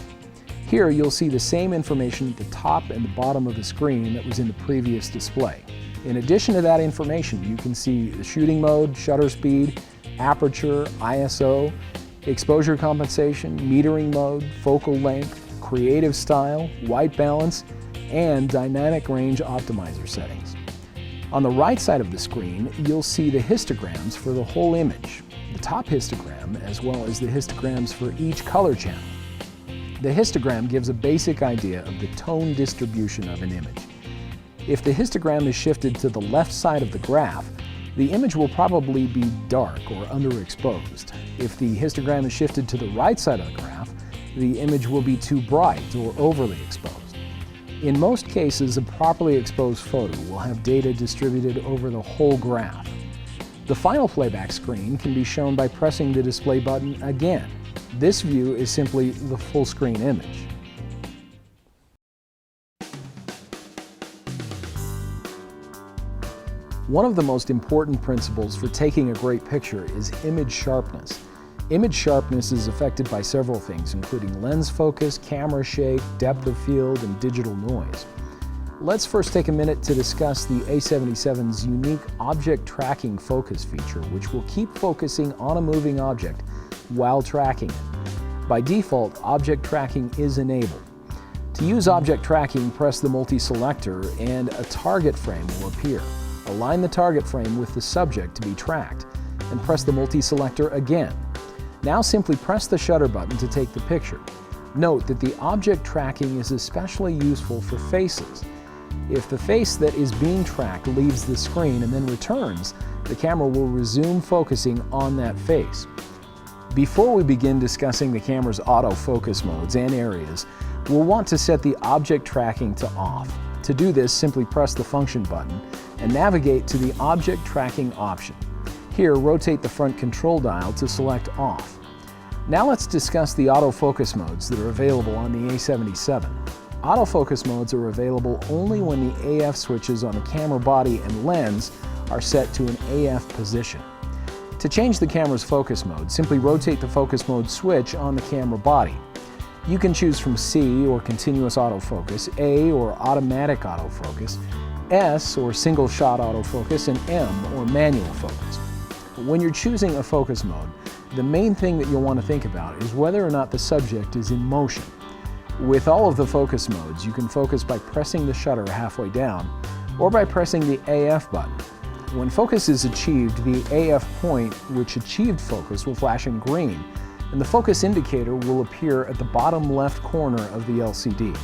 [SPEAKER 1] Here you'll see the same information at the top and the bottom of the screen that was in the previous display. In addition to that information, you can see the shooting mode, shutter speed, aperture, ISO, exposure compensation, metering mode, focal length, creative style, white balance, and dynamic range optimizer settings. On the right side of the screen, you'll see the histograms for the whole image, the top histogram, as well as the histograms for each color channel. The histogram gives a basic idea of the tone distribution of an image. If the histogram is shifted to the left side of the graph, the image will probably be dark or underexposed. If the histogram is shifted to the right side of the graph, the image will be too bright or overly exposed. In most cases, a properly exposed photo will have data distributed over the whole graph. The final playback screen can be shown by pressing the display button again. This view is simply the full screen image. One of the most important principles for taking a great picture is image sharpness. Image sharpness is affected by several things, including lens focus, camera shake, depth of field, and digital noise. Let's first take a minute to discuss the A77's unique object tracking focus feature, which will keep focusing on a moving object while tracking it. By default, object tracking is enabled. To use object tracking, press the multi-selector and a target frame will appear. Align the target frame with the subject to be tracked and press the multi-selector again. Now simply press the shutter button to take the picture. Note that the object tracking is especially useful for faces. If the face that is being tracked leaves the screen and then returns, the camera will resume focusing on that face. Before we begin discussing the camera's autofocus modes and areas, we'll want to set the object tracking to off. To do this, simply press the function button and navigate to the object tracking option. Here, rotate the front control dial to select off. Now let's discuss the autofocus modes that are available on the A77. Autofocus modes are available only when the AF switches on the camera body and lens are set to an AF position. To change the camera's focus mode, simply rotate the focus mode switch on the camera body. You can choose from C or continuous autofocus, A or automatic autofocus, S or single shot autofocus, and M or manual focus. When you're choosing a focus mode, the main thing that you'll want to think about is whether or not the subject is in motion. With all of the focus modes, you can focus by pressing the shutter halfway down or by pressing the AF button. When focus is achieved, the AF point which achieved focus will flash in green, and the focus indicator will appear at the bottom left corner of the LCD.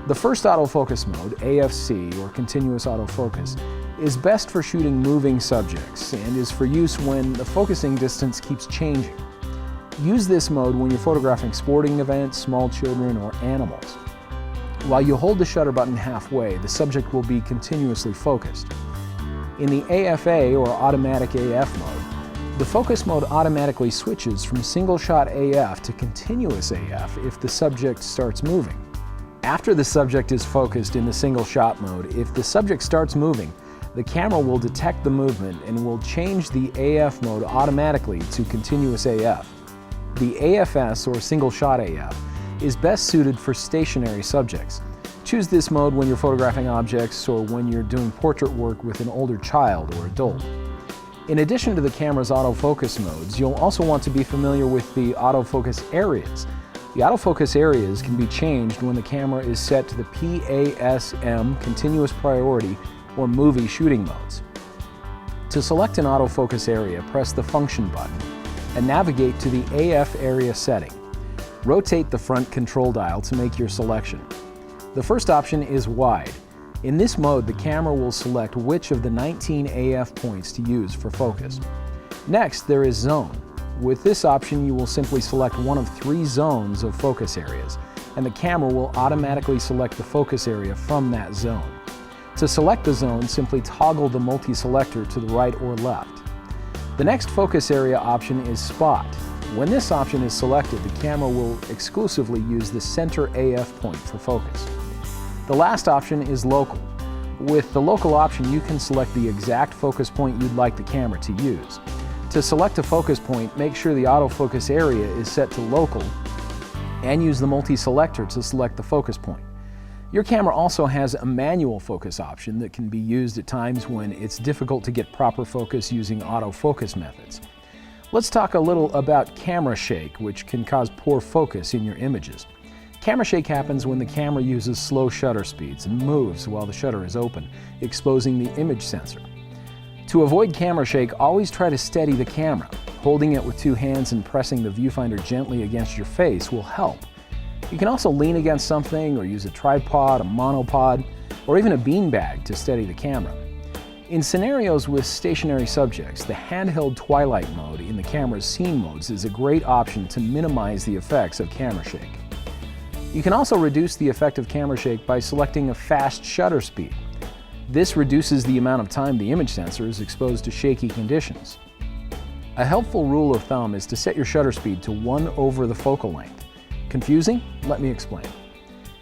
[SPEAKER 1] The first autofocus mode, AFC or continuous autofocus, is best for shooting moving subjects and is for use when the focusing distance keeps changing. Use this mode when you're photographing sporting events, small children, or animals. While you hold the shutter button halfway, the subject will be continuously focused. In the AFA or automatic AF mode, the focus mode automatically switches from single shot AF to continuous AF if the subject starts moving. After the subject is focused in the single shot mode, if the subject starts moving, the camera will detect the movement and will change the AF mode automatically to continuous AF. The AFS or single shot AF is best suited for stationary subjects. Choose this mode when you're photographing objects or when you're doing portrait work with an older child or adult. In addition to the camera's autofocus modes, you'll also want to be familiar with the autofocus areas. The autofocus areas can be changed when the camera is set to the PASM, continuous priority, or movie shooting modes. To select an autofocus area, press the function button and navigate to the AF area setting. Rotate the front control dial to make your selection. The first option is wide. In this mode, the camera will select which of the 19 AF points to use for focus. Next, there is zone. With this option, you will simply select one of 3 zones of focus areas, and the camera will automatically select the focus area from that zone. To select the zone, simply toggle the multi-selector to the right or left. The next focus area option is spot. When this option is selected, the camera will exclusively use the center AF point for focus. The last option is local. With the local option, you can select the exact focus point you'd like the camera to use. To select a focus point, make sure the autofocus area is set to local and use the multi-selector to select the focus point. Your camera also has a manual focus option that can be used at times when it's difficult to get proper focus using autofocus methods. Let's talk a little about camera shake, which can cause poor focus in your images. Camera shake happens when the camera uses slow shutter speeds and moves while the shutter is open, exposing the image sensor. To avoid camera shake, always try to steady the camera. Holding it with 2 hands and pressing the viewfinder gently against your face will help. You can also lean against something or use a tripod, a monopod, or even a beanbag to steady the camera. In scenarios with stationary subjects, the handheld twilight mode in the camera's scene modes is a great option to minimize the effects of camera shake. You can also reduce the effect of camera shake by selecting a fast shutter speed. This reduces the amount of time the image sensor is exposed to shaky conditions. A helpful rule of thumb is to set your shutter speed to 1 over the focal length. Confusing? Let me explain.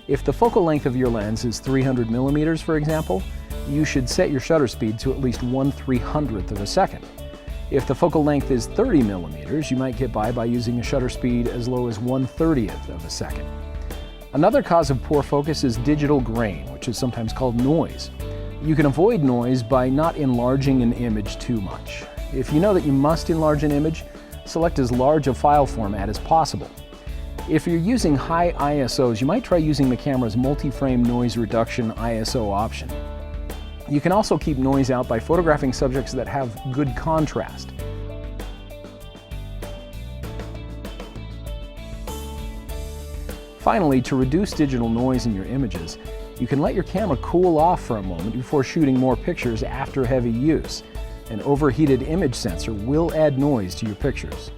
[SPEAKER 1] If the focal length of your lens is 300 millimeters, for example, you should set your shutter speed to at least 1/300th of a second. If the focal length is 30 millimeters, you might get by using a shutter speed as low as 1/30th of a second. Another cause of poor focus is digital grain, which is sometimes called noise. You can avoid noise by not enlarging an image too much. If you know that you must enlarge an image, select as large a file format as possible. If you're using high ISOs, you might try using the camera's multi-frame noise reduction ISO option. You can also keep noise out by photographing subjects that have good contrast. Finally, to reduce digital noise in your images, you can let your camera cool off for a moment before shooting more pictures after heavy use. An overheated image sensor will add noise to your pictures.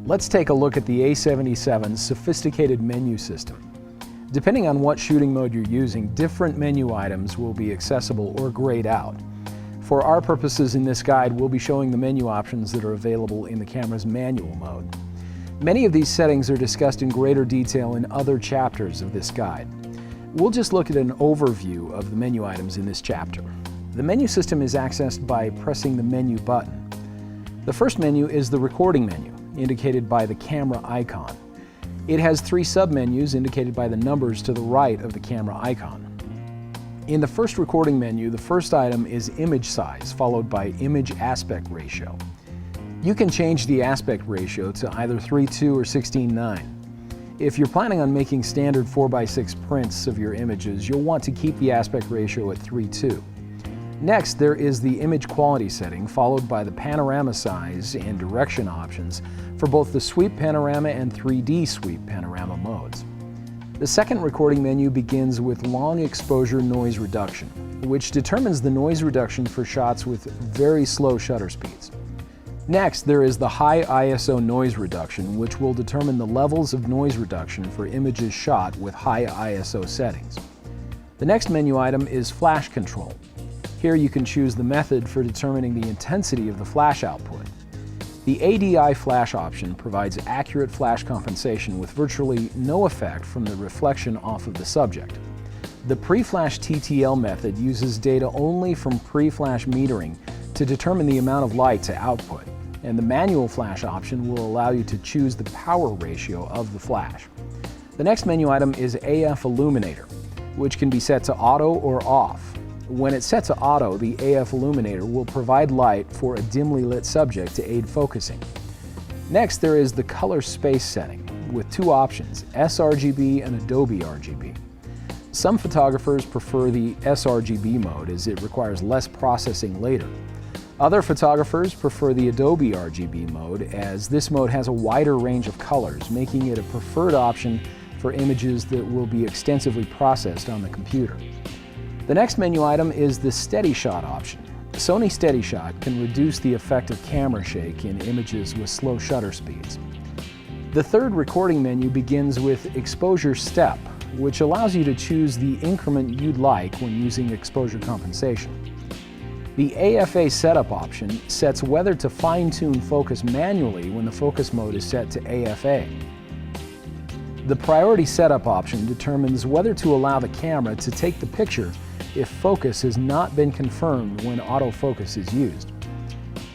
[SPEAKER 1] Let's take a look at the A77's sophisticated menu system. Depending on what shooting mode you're using, different menu items will be accessible or grayed out. For our purposes in this guide, we'll be showing the menu options that are available in the camera's manual mode. Many of these settings are discussed in greater detail in other chapters of this guide. We'll just look at an overview of the menu items in this chapter. The menu system is accessed by pressing the menu button. The first menu is the recording menu, indicated by the camera icon. It has three submenus indicated by the numbers to the right of the camera icon. In the first recording menu, the first item is image size, followed by image aspect ratio. You can change the aspect ratio to either 3:2 or 16:9. If you're planning on making standard 4:6 prints of your images, you'll want to keep the aspect ratio at 3:2. Next, there is the image quality setting, followed by the panorama size and direction options for both the sweep panorama and 3D sweep panorama modes. The second recording menu begins with long exposure noise reduction, which determines the noise reduction for shots with very slow shutter speeds. Next, there is the high ISO noise reduction, which will determine the levels of noise reduction for images shot with high ISO settings. The next menu item is flash control. Here you can choose the method for determining the intensity of the flash output. The ADI flash option provides accurate flash compensation with virtually no effect from the reflection off of the subject. The pre-flash TTL method uses data only from pre-flash metering to determine the amount of light to output, and the manual flash option will allow you to choose the power ratio of the flash. The next menu item is AF Illuminator, which can be set to auto or off. When it's set to auto, the AF Illuminator will provide light for a dimly lit subject to aid focusing. Next, there is the color space setting with two options, sRGB and Adobe RGB. Some photographers prefer the sRGB mode as it requires less processing later. Other photographers prefer the Adobe RGB mode as this mode has a wider range of colors, making it a preferred option for images that will be extensively processed on the computer. The next menu item is the Steady Shot option. Sony Steady Shot can reduce the effect of camera shake in images with slow shutter speeds. The third recording menu begins with Exposure Step, which allows you to choose the increment you'd like when using exposure compensation. The AFA Setup option sets whether to fine-tune focus manually when the focus mode is set to AFA. The Priority Setup option determines whether to allow the camera to take the picture if focus has not been confirmed when autofocus is used.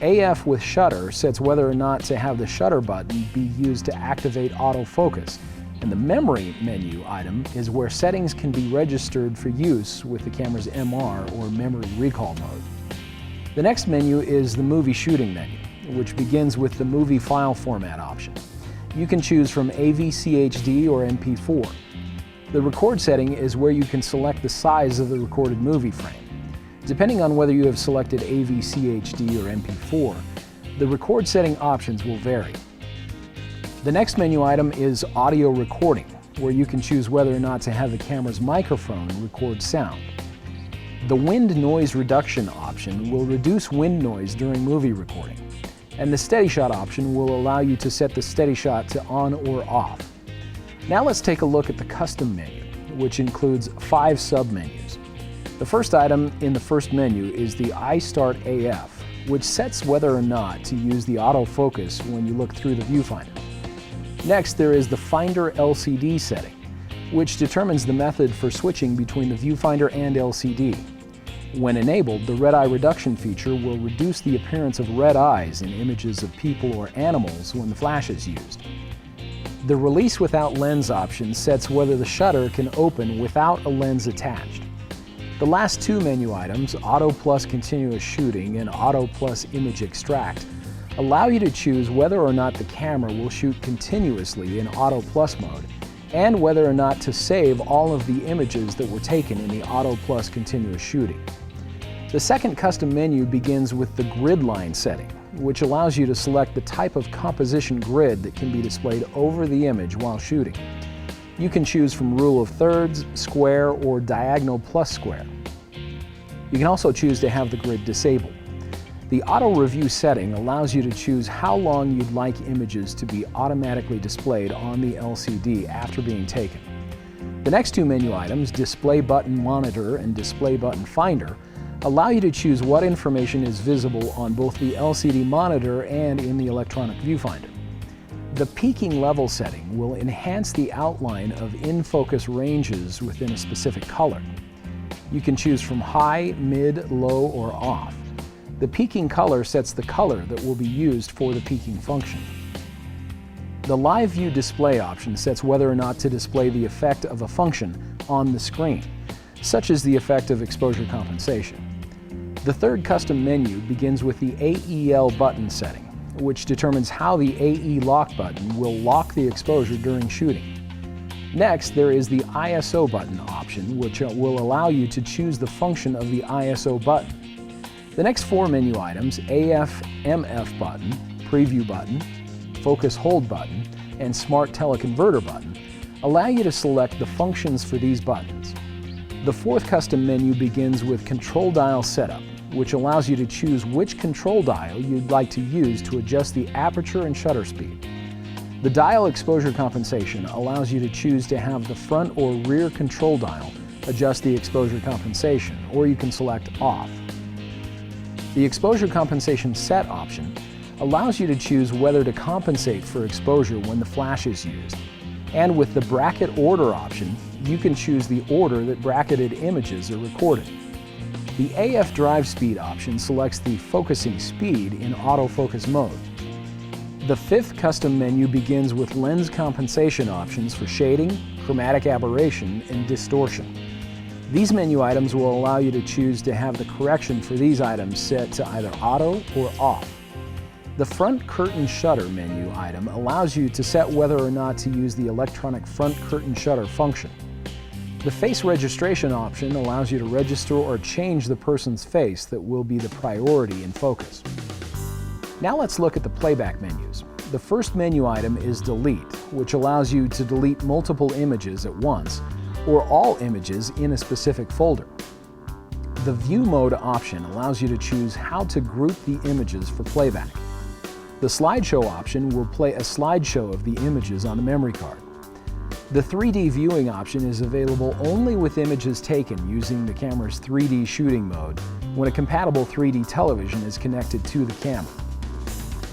[SPEAKER 1] AF with Shutter sets whether or not to have the shutter button be used to activate autofocus, and the Memory menu item is where settings can be registered for use with the camera's MR or memory recall mode. The next menu is the Movie Shooting menu, which begins with the Movie File Format option. You can choose from AVCHD or MP4. The Record setting is where you can select the size of the recorded movie frame. Depending on whether you have selected AVCHD or MP4, the Record setting options will vary. The next menu item is Audio Recording, where you can choose whether or not to have the camera's microphone record sound. The Wind Noise Reduction option will reduce wind noise during movie recording, and the Steady Shot option will allow you to set the Steady Shot to on or off. Now let's take a look at the Custom menu, which includes 5 submenus. The first item in the first menu is the iStart AF, which sets whether or not to use the autofocus when you look through the viewfinder. Next, there is the Finder LCD setting, which determines the method for switching between the viewfinder and LCD. When enabled, the red eye reduction feature will reduce the appearance of red eyes in images of people or animals when the flash is used. The release without lens option sets whether the shutter can open without a lens attached. The last two menu items, Auto plus Continuous Shooting and Auto plus Image Extract, allow you to choose whether or not the camera will shoot continuously in Auto plus mode and whether or not to save all of the images that were taken in the Auto plus Continuous Shooting. The second custom menu begins with the grid line setting, which allows you to select the type of composition grid that can be displayed over the image while shooting. You can choose from rule of thirds, square, or diagonal plus square. You can also choose to have the grid disabled. The auto review setting allows you to choose how long you'd like images to be automatically displayed on the LCD after being taken. The next two menu items, Display Button Monitor and Display Button Finder, allow you to choose what information is visible on both the LCD monitor and in the electronic viewfinder. The peaking level setting will enhance the outline of in-focus ranges within a specific color. You can choose from high, mid, low, or off. The peaking color sets the color that will be used for the peaking function. The Live View Display option sets whether or not to display the effect of a function on the screen, such as the effect of exposure compensation. The third custom menu begins with the AEL button setting, which determines how the AE lock button will lock the exposure during shooting. Next, there is the ISO button option, which will allow you to choose the function of the ISO button. The next four menu items, AF/MF button, Preview button, Focus Hold button, and Smart Teleconverter button, allow you to select the functions for these buttons. The fourth custom menu begins with Control Dial Setup, which allows you to choose which control dial you'd like to use to adjust the aperture and shutter speed. The dial exposure compensation allows you to choose to have the front or rear control dial adjust the exposure compensation, or you can select off. The exposure compensation set option allows you to choose whether to compensate for exposure when the flash is used. And with the bracket order option, you can choose the order that bracketed images are recorded. The AF drive speed option selects the focusing speed in autofocus mode. The fifth custom menu begins with lens compensation options for shading, chromatic aberration, and distortion. These menu items will allow you to choose to have the correction for these items set to either auto or off. The front curtain shutter menu item allows you to set whether or not to use the electronic front curtain shutter function. The face registration option allows you to register or change the person's face that will be the priority in focus. Now let's look at the playback menus. The first menu item is Delete, which allows you to delete multiple images at once, or all images in a specific folder. The View Mode option allows you to choose how to group the images for playback. The Slideshow option will play a slideshow of the images on the memory card. The 3D viewing option is available only with images taken using the camera's 3D shooting mode when a compatible 3D television is connected to the camera.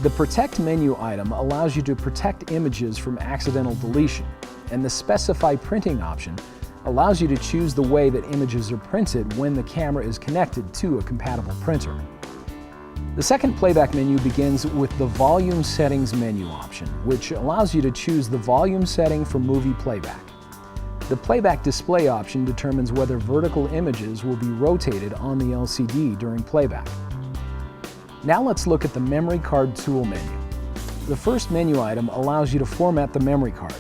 [SPEAKER 1] The Protect menu item allows you to protect images from accidental deletion, and the Specify Printing option allows you to choose the way that images are printed when the camera is connected to a compatible printer. The second playback menu begins with the Volume Settings menu option, which allows you to choose the volume setting for movie playback. The Playback Display option determines whether vertical images will be rotated on the LCD during playback. Now let's look at the Memory Card Tool menu. The first menu item allows you to format the memory card.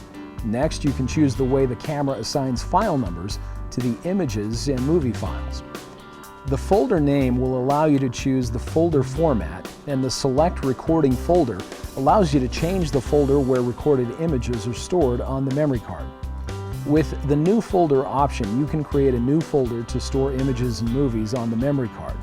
[SPEAKER 1] Next, you can choose the way the camera assigns file numbers to the images and movie files. The folder name will allow you to choose the folder format, and the Select Recording folder allows you to change the folder where recorded images are stored on the memory card. With the New Folder option, you can create a new folder to store images and movies on the memory card.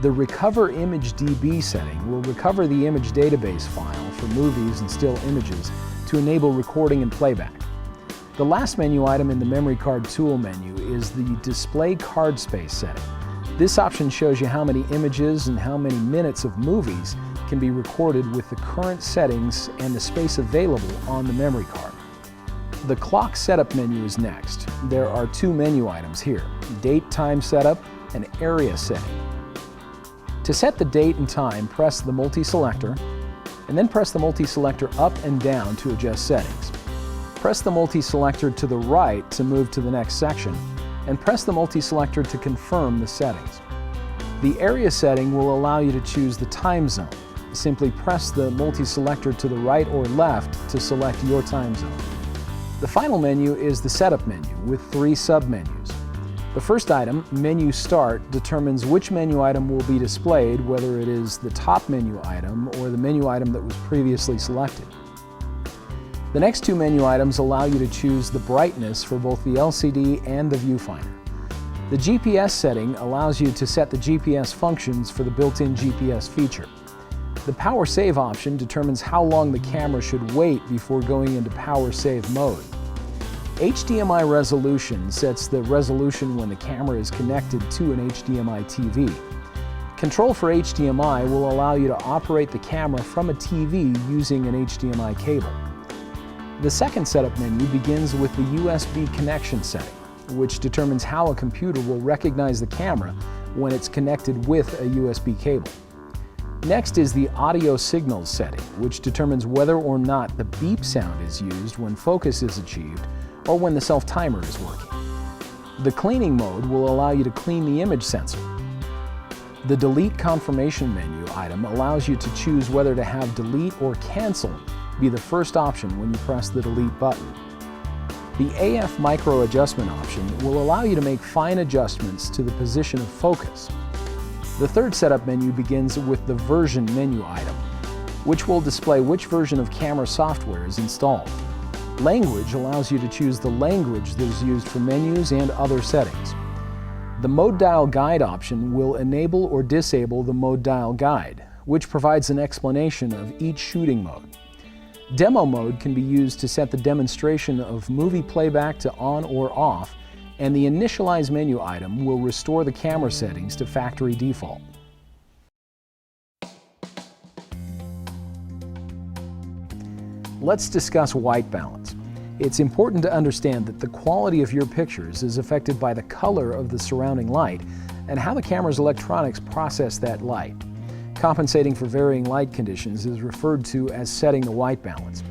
[SPEAKER 1] The Recover Image DB setting will recover the image database file for movies and still images to enable recording and playback. The last menu item in the Memory Card Tool menu is the Display Card Space setting. This option shows you how many images and how many minutes of movies can be recorded with the current settings and the space available on the memory card. The Clock Setup menu is next. There are two menu items here, Date Time Setup an area setting. To set the date and time, press the multi-selector, and then press the multi-selector up and down to adjust settings. Press the multi-selector to the right to move to the next section, and press the multi-selector to confirm the settings. The area setting will allow you to choose the time zone. Simply press the multi-selector to the right or left to select your time zone. The final menu is the setup menu with 3 sub-menus. The first item, Menu Start, determines which menu item will be displayed, whether it is the top menu item or the menu item that was previously selected. The next 2 menu items allow you to choose the brightness for both the LCD and the viewfinder. The GPS setting allows you to set the GPS functions for the built-in GPS feature. The Power Save option determines how long the camera should wait before going into Power Save mode. HDMI resolution sets the resolution when the camera is connected to an HDMI TV. Control for HDMI will allow you to operate the camera from a TV using an HDMI cable. The second setup menu begins with the USB connection setting, which determines how a computer will recognize the camera when it's connected with a USB cable. Next is the audio signals setting, which determines whether or not the beep sound is used when focus is achieved or when the self-timer is working. The cleaning mode will allow you to clean the image sensor. The delete confirmation menu item allows you to choose whether to have delete or cancel be the first option when you press the delete button. The AF micro adjustment option will allow you to make fine adjustments to the position of focus. The third setup menu begins with the version menu item, which will display which version of camera software is installed. Language allows you to choose the language that is used for menus and other settings. The Mode Dial Guide option will enable or disable the Mode Dial Guide, which provides an explanation of each shooting mode. Demo mode can be used to set the demonstration of movie playback to on or off, and the Initialize menu item will restore the camera settings to factory default. Let's discuss white balance. It's important to understand that the quality of your pictures is affected by the color of the surrounding light and how the camera's electronics process that light. Compensating for varying light conditions is referred to as setting the white balance.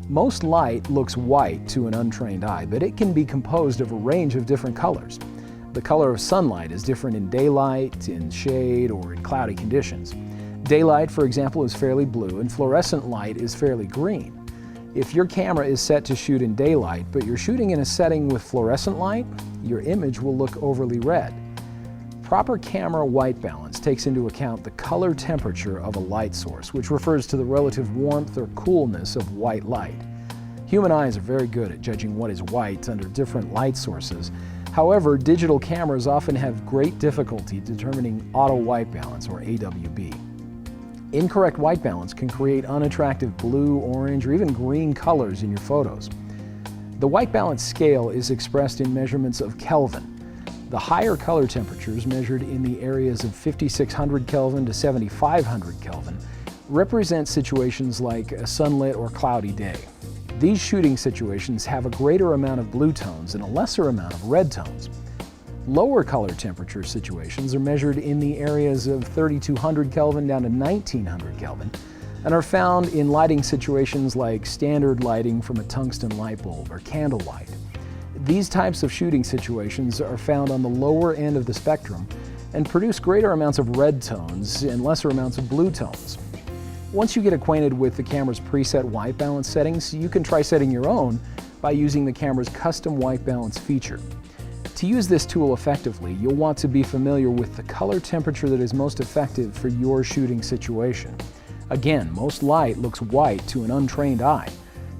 [SPEAKER 1] Most light looks white to an untrained eye, but it can be composed of a range of different colors. The color of sunlight is different in daylight, in shade, or in cloudy conditions. Daylight, for example, is fairly blue, and fluorescent light is fairly green. If your camera is set to shoot in daylight, but you're shooting in a setting with fluorescent light, your image will look overly red. Proper camera white balance takes into account the color temperature of a light source, which refers to the relative warmth or coolness of white light. Human eyes are very good at judging what is white under different light sources. However, digital cameras often have great difficulty determining auto white balance, or AWB. Incorrect white balance can create unattractive blue, orange, or even green colors in your photos. The white balance scale is expressed in measurements of Kelvin. The higher color temperatures, measured in the areas of 5600 Kelvin to 7500 Kelvin, represent situations like a sunlit or cloudy day. These shooting situations have a greater amount of blue tones and a lesser amount of red tones. Lower color temperature situations are measured in the areas of 3200 Kelvin down to 1900 Kelvin and are found in lighting situations like standard lighting from a tungsten light bulb or candlelight. These types of shooting situations are found on the lower end of the spectrum and produce greater amounts of red tones and lesser amounts of blue tones. Once you get acquainted with the camera's preset white balance settings, you can try setting your own by using the camera's custom white balance feature. To use this tool effectively, you'll want to be familiar with the color temperature that is most effective for your shooting situation. Again, most light looks white to an untrained eye.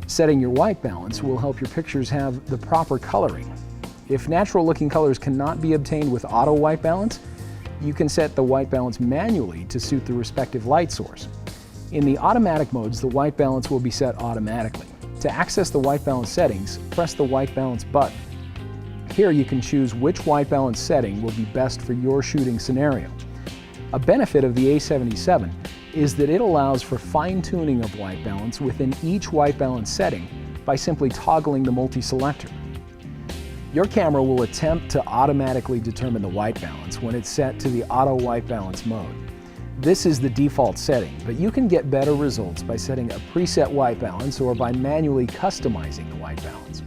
[SPEAKER 1] Setting your white balance will help your pictures have the proper coloring. If natural-looking colors cannot be obtained with auto white balance, you can set the white balance manually to suit the respective light source. In the automatic modes, the white balance will be set automatically. To access the white balance settings, press the white balance button. Here you can choose which white balance setting will be best for your shooting scenario. A benefit of the A77 is that it allows for fine-tuning of white balance within each white balance setting by simply toggling the multi-selector. Your camera will attempt to automatically determine the white balance when it's set to the auto white balance mode. This is the default setting, but you can get better results by setting a preset white balance or by manually customizing the white balance.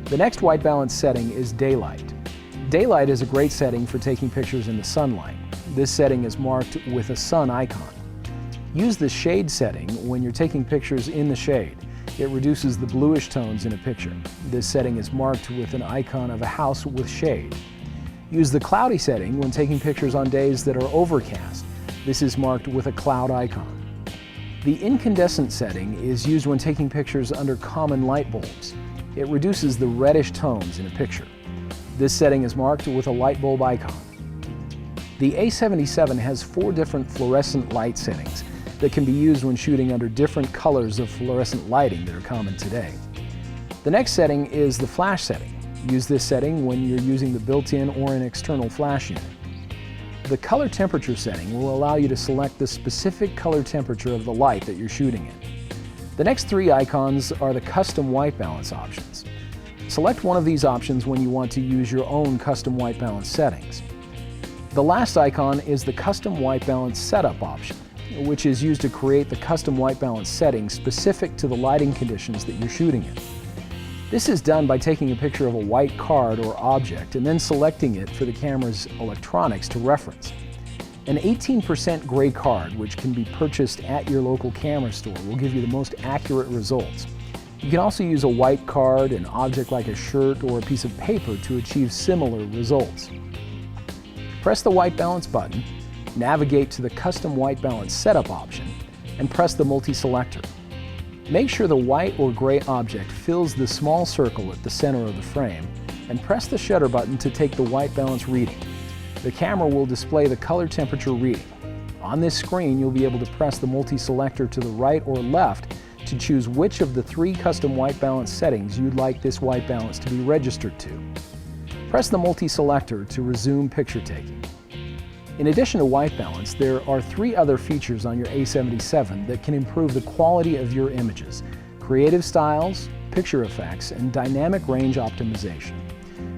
[SPEAKER 1] The next white balance setting is daylight. Daylight is a great setting for taking pictures in the sunlight. This setting is marked with a sun icon. Use the shade setting when you're taking pictures in the shade. It reduces the bluish tones in a picture. This setting is marked with an icon of a house with shade. Use the cloudy setting when taking pictures on days that are overcast. This is marked with a cloud icon. The incandescent setting is used when taking pictures under common light bulbs. It reduces the reddish tones in a picture. This setting is marked with a light bulb icon. The A77 has 4 different fluorescent light settings that can be used when shooting under different colors of fluorescent lighting that are common today. The next setting is the flash setting. Use this setting when you're using the built-in or an external flash unit. The color temperature setting will allow you to select the specific color temperature of the light that you're shooting in. The next 3 icons are the custom white balance options. Select one of these options when you want to use your own custom white balance settings. The last icon is the custom white balance setup option, which is used to create the custom white balance settings specific to the lighting conditions that you're shooting in. This is done by taking a picture of a white card or object and then selecting it for the camera's electronics to reference. An 18% gray card, which can be purchased at your local camera store, will give you the most accurate results. You can also use a white card, an object like a shirt, or a piece of paper to achieve similar results. Press the white balance button, navigate to the custom white balance setup option, and press the multi-selector. Make sure the white or gray object fills the small circle at the center of the frame, and press the shutter button to take the white balance reading. The camera will display the color temperature reading. On this screen, you'll be able to press the multi-selector to the right or left to choose which of the 3 custom white balance settings you'd like this white balance to be registered to. Press the multi-selector to resume picture taking. In addition to white balance, there are 3 other features on your A77 that can improve the quality of your images: creative styles, picture effects, and dynamic range optimization.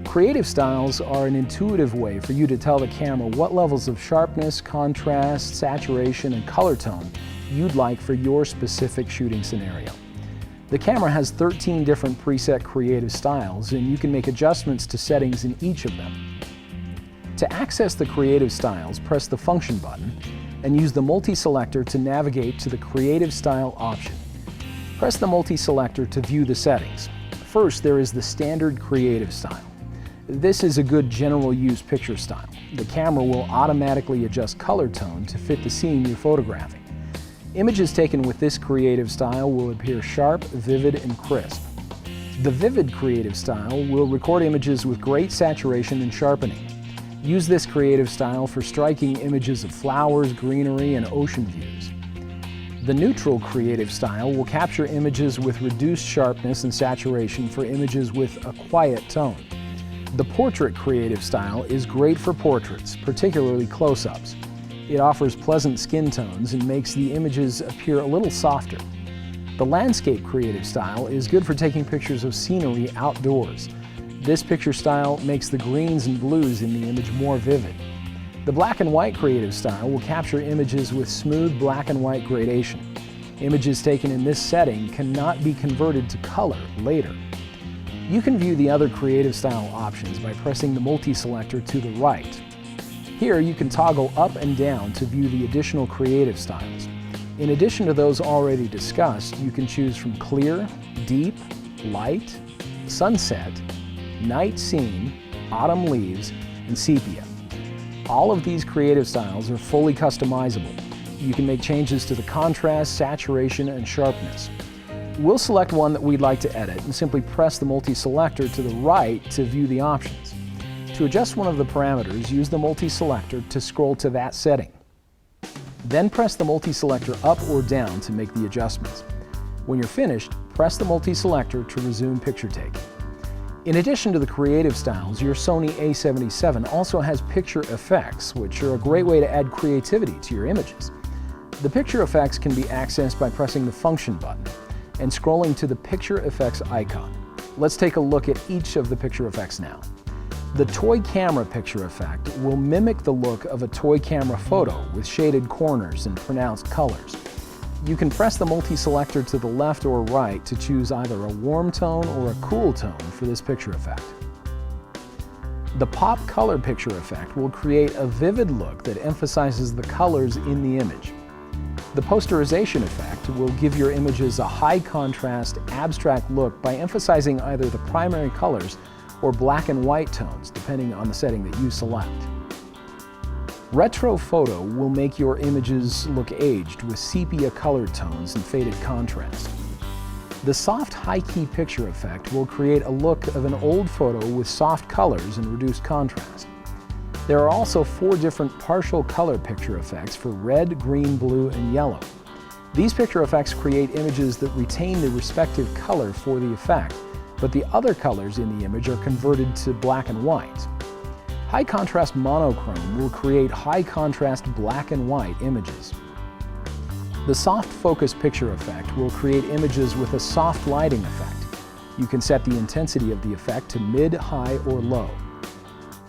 [SPEAKER 1] Creative styles are an intuitive way for you to tell the camera what levels of sharpness, contrast, saturation, and color tone you'd like for your specific shooting scenario. The camera has 13 different preset creative styles, and you can make adjustments to settings in each of them. To access the creative styles, press the function button and use the multi-selector to navigate to the creative style option. Press the multi-selector to view the settings. First, there is the standard creative style. This is a good general use picture style. The camera will automatically adjust color tone to fit the scene you're photographing. Images taken with this creative style will appear sharp, vivid, and crisp. The vivid creative style will record images with great saturation and sharpening. Use this creative style for striking images of flowers, greenery, and ocean views. The neutral creative style will capture images with reduced sharpness and saturation for images with a quiet tone. The portrait creative style is great for portraits, particularly close-ups. It offers pleasant skin tones and makes the images appear a little softer. The landscape creative style is good for taking pictures of scenery outdoors. This picture style makes the greens and blues in the image more vivid. The black and white creative style will capture images with smooth black and white gradation. Images taken in this setting cannot be converted to color later. You can view the other creative style options by pressing the multi-selector to the right. Here you can toggle up and down to view the additional creative styles. In addition to those already discussed, you can choose from clear, deep, light, sunset, night scene, autumn leaves, and sepia. All of these creative styles are fully customizable. You can make changes to the contrast, saturation, and sharpness. We'll select one that we'd like to edit and simply press the multi-selector to the right to view the options. To adjust one of the parameters, use the multi-selector to scroll to that setting. Then press the multi-selector up or down to make the adjustments. When you're finished, press the multi-selector to resume picture taking. In addition to the creative styles, your Sony A77 also has picture effects, which are a great way to add creativity to your images. The picture effects can be accessed by pressing the function button and scrolling to the picture effects icon. Let's take a look at each of the picture effects now. The toy camera picture effect will mimic the look of a toy camera photo with shaded corners and pronounced colors. You can press the multi-selector to the left or right to choose either a warm tone or a cool tone for this picture effect. The pop color picture effect will create a vivid look that emphasizes the colors in the image. The posterization effect will give your images a high contrast, abstract look by emphasizing either the primary colors or black and white tones, depending on the setting that you select. Retro photo will make your images look aged with sepia colored tones and faded contrast. The soft high-key picture effect will create a look of an old photo with soft colors and reduced contrast. There are also 4 different partial color picture effects for red, green, blue, and yellow. These picture effects create images that retain the respective color for the effect, but the other colors in the image are converted to black and white. High contrast monochrome will create high contrast black and white images. The soft focus picture effect will create images with a soft lighting effect. You can set the intensity of the effect to mid, high, or low.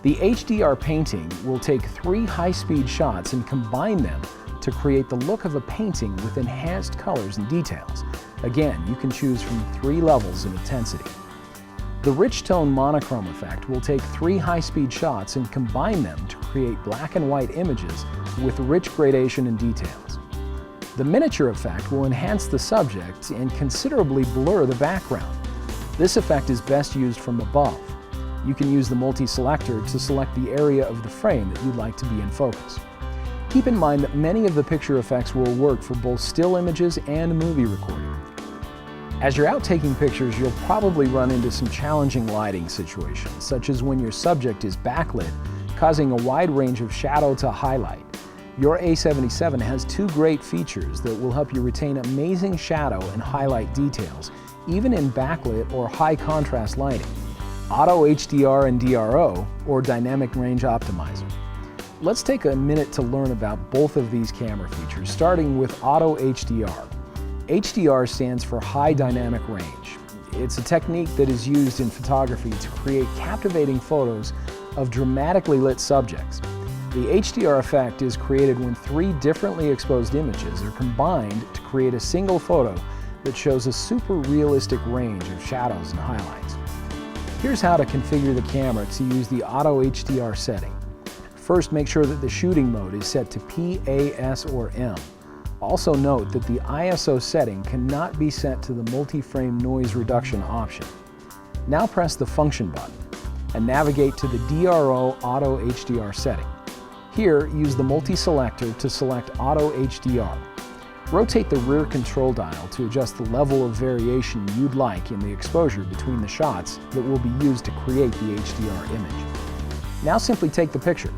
[SPEAKER 1] The HDR painting will take 3 high-speed shots and combine them to create the look of a painting with enhanced colors and details. Again, you can choose from 3 levels of intensity. The rich tone monochrome effect will take 3 high-speed shots and combine them to create black and white images with rich gradation and details. The miniature effect will enhance the subject and considerably blur the background. This effect is best used from above. You can use the multi-selector to select the area of the frame that you'd like to be in focus. Keep in mind that many of the picture effects will work for both still images and movie recording. As you're out taking pictures, you'll probably run into some challenging lighting situations, such as when your subject is backlit, causing a wide range of shadow to highlight. Your A77 has 2 great features that will help you retain amazing shadow and highlight details, even in backlit or high contrast lighting: Auto HDR and DRO, or Dynamic Range Optimizer. Let's take a minute to learn about both of these camera features, starting with Auto HDR. HDR stands for High Dynamic Range. It's a technique that is used in photography to create captivating photos of dramatically lit subjects. The HDR effect is created when 3 differently exposed images are combined to create a single photo that shows a super realistic range of shadows and highlights. Here's how to configure the camera to use the Auto HDR setting. First, make sure that the shooting mode is set to P, A, S, or M. Also note that the ISO setting cannot be set to the multi-frame noise reduction option. Now press the function button and navigate to the DRO Auto HDR setting. Here, use the multi-selector to select Auto HDR. Rotate the rear control dial to adjust the level of variation you'd like in the exposure between the shots that will be used to create the HDR image. Now simply take the picture.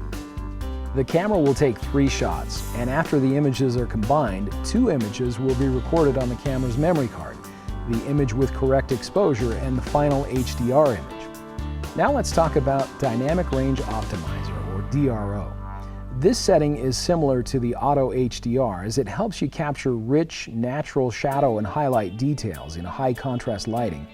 [SPEAKER 1] The camera will take 3 shots, and after the images are combined, 2 images will be recorded on the camera's memory card, the image with correct exposure and the final HDR image. Now let's talk about Dynamic Range Optimizer, or DRO. This setting is similar to the Auto HDR as it helps you capture rich, natural shadow and highlight details in high contrast lighting,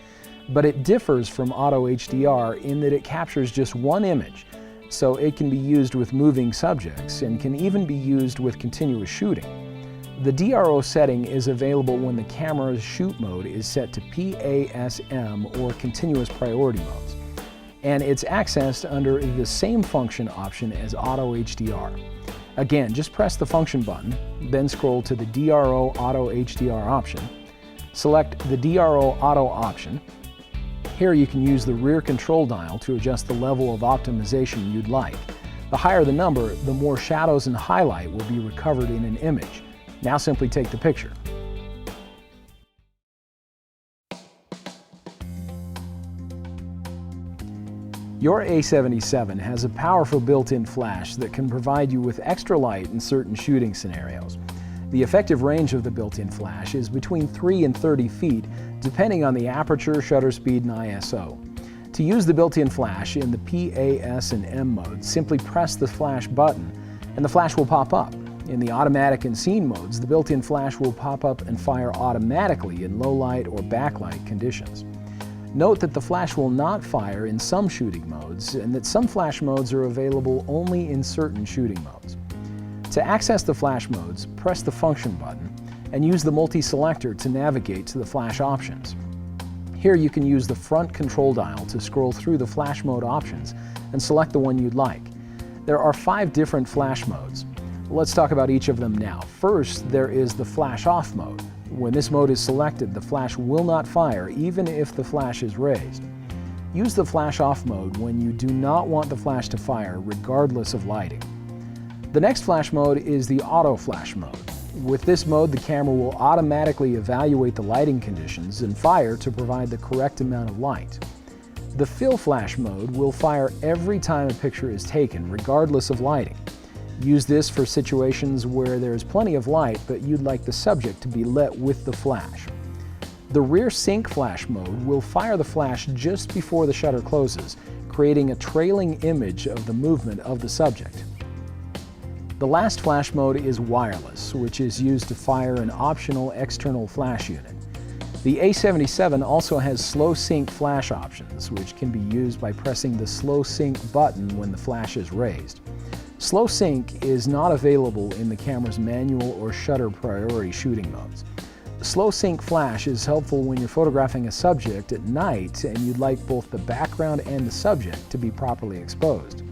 [SPEAKER 1] but it differs from Auto HDR in that it captures just 1 image, so it can be used with moving subjects and can even be used with continuous shooting. The DRO setting is available when the camera's shoot mode is set to PASM or continuous priority modes, and it's accessed under the same function option as Auto HDR. Again, just press the function button, then scroll to the DRO Auto HDR option, select the DRO Auto option. Here you can use the rear control dial to adjust the level of optimization you'd like. The higher the number, the more shadows and highlight will be recovered in an image. Now simply take the picture. Your A77 has a powerful built-in flash that can provide you with extra light in certain shooting scenarios. The effective range of the built-in flash is between 3 and 30 feet, depending on the aperture, shutter speed, and ISO. To use the built-in flash in the P, A, S, and M mode, simply press the flash button and the flash will pop up. In the automatic and scene modes, the built-in flash will pop up and fire automatically in low light or backlight conditions. Note that the flash will not fire in some shooting modes and that some flash modes are available only in certain shooting modes. To access the flash modes, press the function button and use the multi-selector to navigate to the flash options. Here you can use the front control dial to scroll through the flash mode options and select the one you'd like. There are 5 different flash modes. Let's talk about each of them now. First, there is the flash off mode. When this mode is selected, the flash will not fire even if the flash is raised. Use the flash off mode when you do not want the flash to fire regardless of lighting. The next flash mode is the auto flash mode. With this mode, the camera will automatically evaluate the lighting conditions and fire to provide the correct amount of light. The fill flash mode will fire every time a picture is taken, regardless of lighting. Use this for situations where there is plenty of light, but you'd like the subject to be lit with the flash. The rear sync flash mode will fire the flash just before the shutter closes, creating a trailing image of the movement of the subject. The last flash mode is wireless, which is used to fire an optional external flash unit. The A77 also has slow sync flash options, which can be used by pressing the slow sync button when the flash is raised. Slow sync is not available in the camera's manual or shutter priority shooting modes. Slow sync flash is helpful when you're photographing a subject at night and you'd like both the background and the subject to be properly exposed.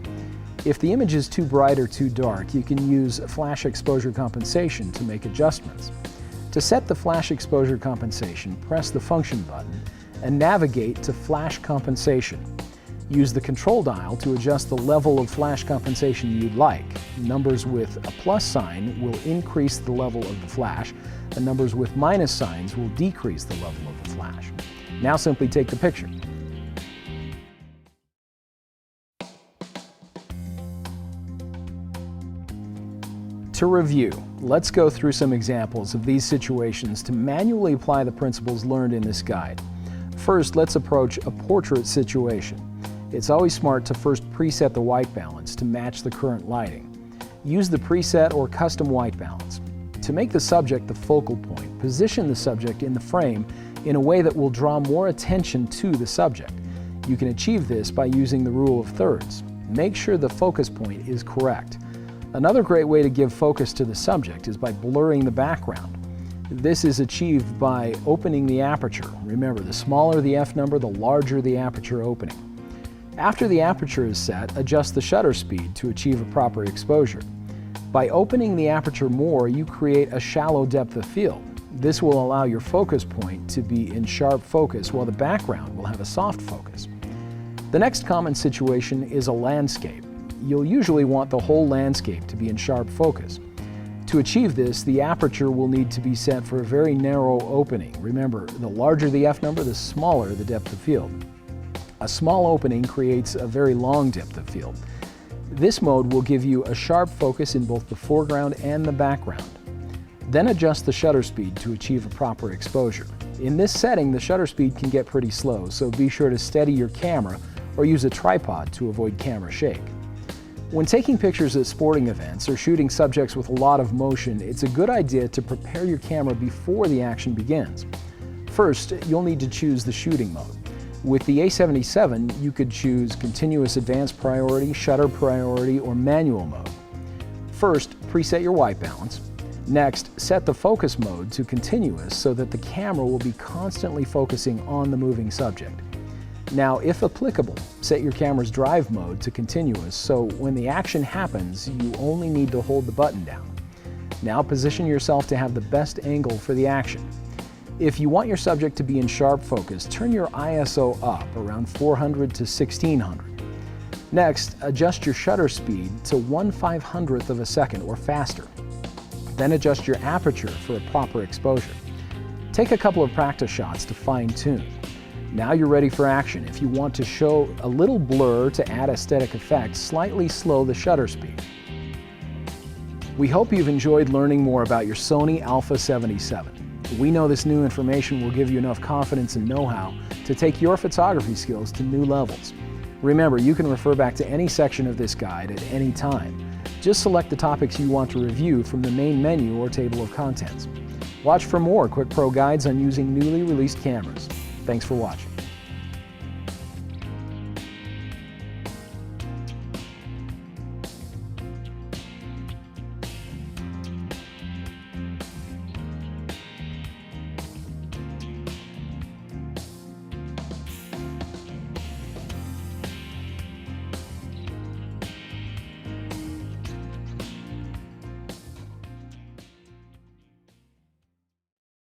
[SPEAKER 1] If the image is too bright or too dark, you can use flash exposure compensation to make adjustments. To set the flash exposure compensation, press the function button and navigate to flash compensation. Use the control dial to adjust the level of flash compensation you'd like. Numbers with a plus sign will increase the level of the flash, and numbers with minus signs will decrease the level of the flash. Now simply take the picture. To review, let's go through some examples of these situations to manually apply the principles learned in this guide. First, let's approach a portrait situation. It's always smart to first preset the white balance to match the current lighting. Use the preset or custom white balance. To make the subject the focal point, position the subject in the frame in a way that will draw more attention to the subject. You can achieve this by using the rule of thirds. Make sure the focus point is correct. Another great way to give focus to the subject is by blurring the background. This is achieved by opening the aperture. Remember, the smaller the f number, the larger the aperture opening. After the aperture is set, adjust the shutter speed to achieve a proper exposure. By opening the aperture more, you create a shallow depth of field. This will allow your focus point to be in sharp focus while the background will have a soft focus. The next common situation is a landscape. You'll usually want the whole landscape to be in sharp focus. To achieve this, the aperture will need to be set for a very narrow opening. Remember, the larger the f number, the smaller the depth of field. A small opening creates a very long depth of field. This mode will give you a sharp focus in both the foreground and the background. Then adjust the shutter speed to achieve a proper exposure. In this setting, the shutter speed can get pretty slow, so be sure to steady your camera or use a tripod to avoid camera shake. When taking pictures at sporting events or shooting subjects with a lot of motion, it's a good idea to prepare your camera before the action begins. First, you'll need to choose the shooting mode. With the A77, you could choose continuous advanced priority, shutter priority, or manual mode. First, preset your white balance. Next, set the focus mode to continuous so that the camera will be constantly focusing on the moving subject. Now, if applicable, set your camera's drive mode to continuous so when the action happens, you only need to hold the button down. Now position yourself to have the best angle for the action. If you want your subject to be in sharp focus, turn your ISO up around 400 to 1600. Next, adjust your shutter speed to 1/500th of a second or faster. Then adjust your aperture for a proper exposure. Take a couple of practice shots to fine-tune. Now you're ready for action. If you want to show a little blur to add aesthetic effect, slightly slow the shutter speed. We hope you've enjoyed learning more about your Sony A77. We know this new information will give you enough confidence and know-how to take your photography skills to new levels. Remember, you can refer back to any section of this guide at any time. Just select the topics you want to review from the main menu or table of contents. Watch for more QuickPro guides on using newly released cameras. Thanks for watching.